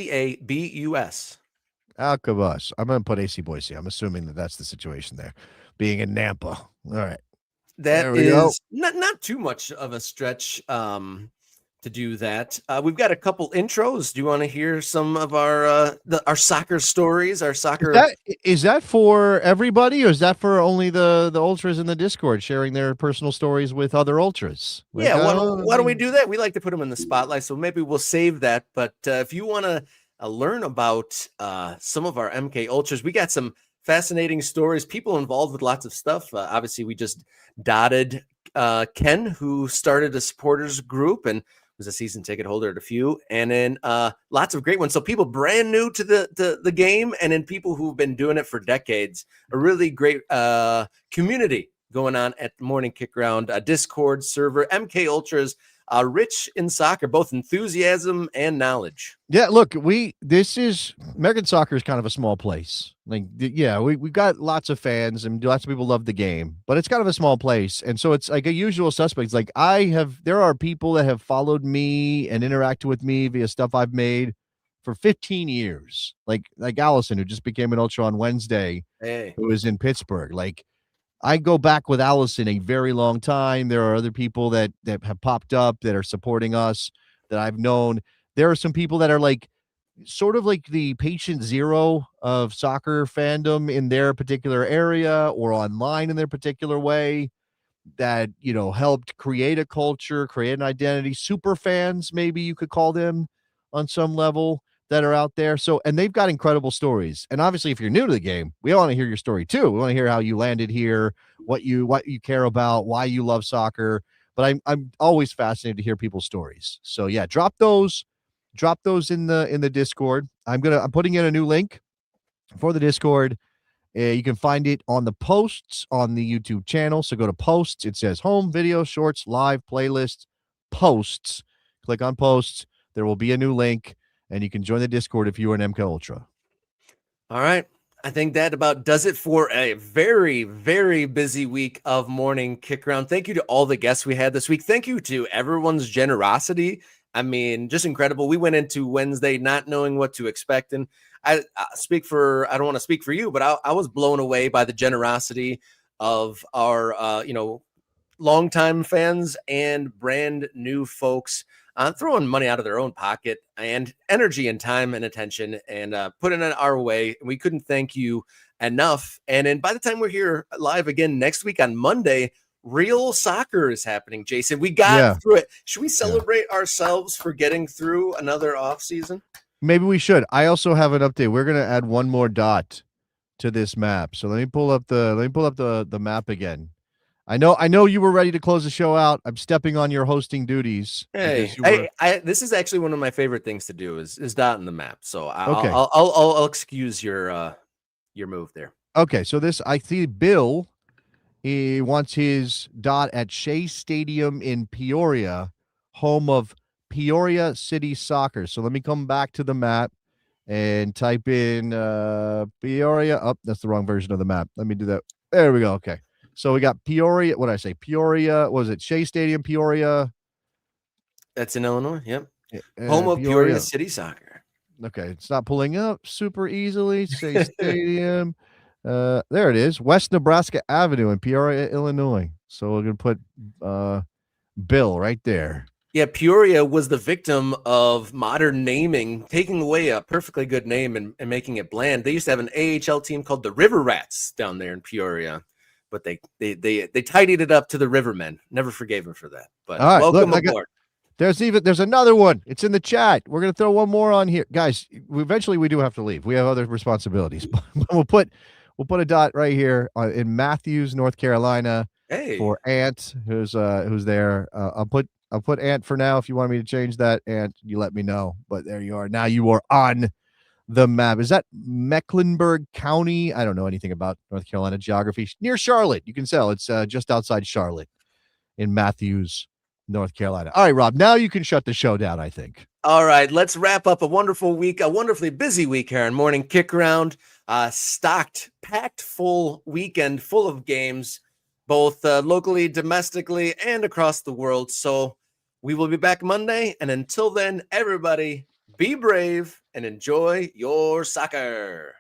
Alcabus. I'm going to put AC Boise. I'm assuming that's the situation there, being in Nampa. All right. That we go. is not too much of a stretch to do that. We've got a couple intros. Do you want to hear some of our soccer stories? Our soccer Is that for everybody, or is that for only the ultras in the Discord sharing their personal stories with other ultras? Yeah, why don't we do that? We like to put them in the spotlight, so maybe we'll save that. But if you want to learn about some of our MK Ultras, we got some fascinating stories, people involved with lots of stuff. Obviously, we just dotted Ken, who started a supporters group and was a season ticket holder at a few, and then lots of great ones. So people brand new to the game, and then people who've been doing it for decades. A really great community going on at the Morning Kickaround Discord server. MK Ultras, rich in soccer, both enthusiasm and knowledge. Yeah, look, American soccer is kind of a small place. We've got lots of fans and lots of people love the game, but it's kind of a small place. And so it's like a usual suspects. Like there are people that have followed me and interacted with me via stuff I've made for 15 years. Like Allison, who just became an ultra on Wednesday, who was in Pittsburgh. Like, I go back with Allison a very long time. There are other people that have popped up that are supporting us that I've known. There are some people that are like sort of like the patient zero of soccer fandom in their particular area or online in their particular way that, helped create a culture, create an identity. Super fans, maybe you could call them on some level, that are out there. So, and they've got incredible stories. And obviously, if you're new to the game, we want to hear your story too. We want to hear how you landed here, what you care about, why you love soccer. But I'm always fascinated to hear people's stories. So yeah, drop those in the Discord. I'm putting in a new link for the Discord. You can find it on the posts on the YouTube channel. So go to posts. It says home, video, shorts, live, playlists, posts. Click on posts. There will be a new link. And you can join the Discord if you are an MK Ultra. All right. I think that about does it for a very, very busy week of Morning Kickaround. Thank you to all the guests we had this week. Thank you to everyone's generosity. I mean, just incredible. We went into Wednesday not knowing what to expect. And I don't want to speak for you, but I was blown away by the generosity of our, longtime fans and brand new folks. Throwing money out of their own pocket and energy and time and attention and putting it our way. We couldn't thank you enough. And then by the time we're here live again next week on Monday, real soccer is happening, Jason. We got through it. Should we celebrate ourselves for getting through another off season? Maybe we should. I also have an update. We're going to add one more dot to this map. So let me pull up the map again. I know you were ready to close the show out. I'm stepping on your hosting duties. Hey, this is actually one of my favorite things to do is dot in the map. So I'll excuse your move there. Okay, so I see Bill. He wants his dot at Shea Stadium in Peoria, home of Peoria City Soccer. So let me come back to the map and type in Peoria. Oh, that's the wrong version of the map. Let me do that. There we go. Okay. So we got Peoria. What did I say? Peoria. What was it? Shea Stadium, Peoria. That's in Illinois. Yep. Home of Peoria City Soccer. Okay. It's not pulling up super easily. Shea Stadium. There it is. West Nebraska Avenue in Peoria, Illinois. So we're going to put Bill right there. Yeah, Peoria was the victim of modern naming, taking away a perfectly good name and making it bland. They used to have an AHL team called the River Rats down there in Peoria. But they tidied it up to the Rivermen. Never forgave them for that. But right, welcome aboard. There's another one. It's in the chat. We're gonna throw one more on here, guys. Eventually we do have to leave. We have other responsibilities. But we'll put a dot right here in Matthews, North Carolina. Hey, for Ant, who's there. I'll put Ant for now. If you want me to change that, Ant, you let me know. But there you are. Now you are on the map. Is that Mecklenburg County? I don't know anything about North Carolina geography. Near Charlotte. You can tell it's just outside Charlotte in Matthews, North Carolina. All right, Rob, now you can shut the show down, I think. All right, let's wrap up a wonderful week, a wonderfully busy week here on Morning Kickaround. Stocked, packed full weekend full of games, both locally, domestically, and across the world. So we will be back Monday. And until then, everybody, be brave and enjoy your soccer.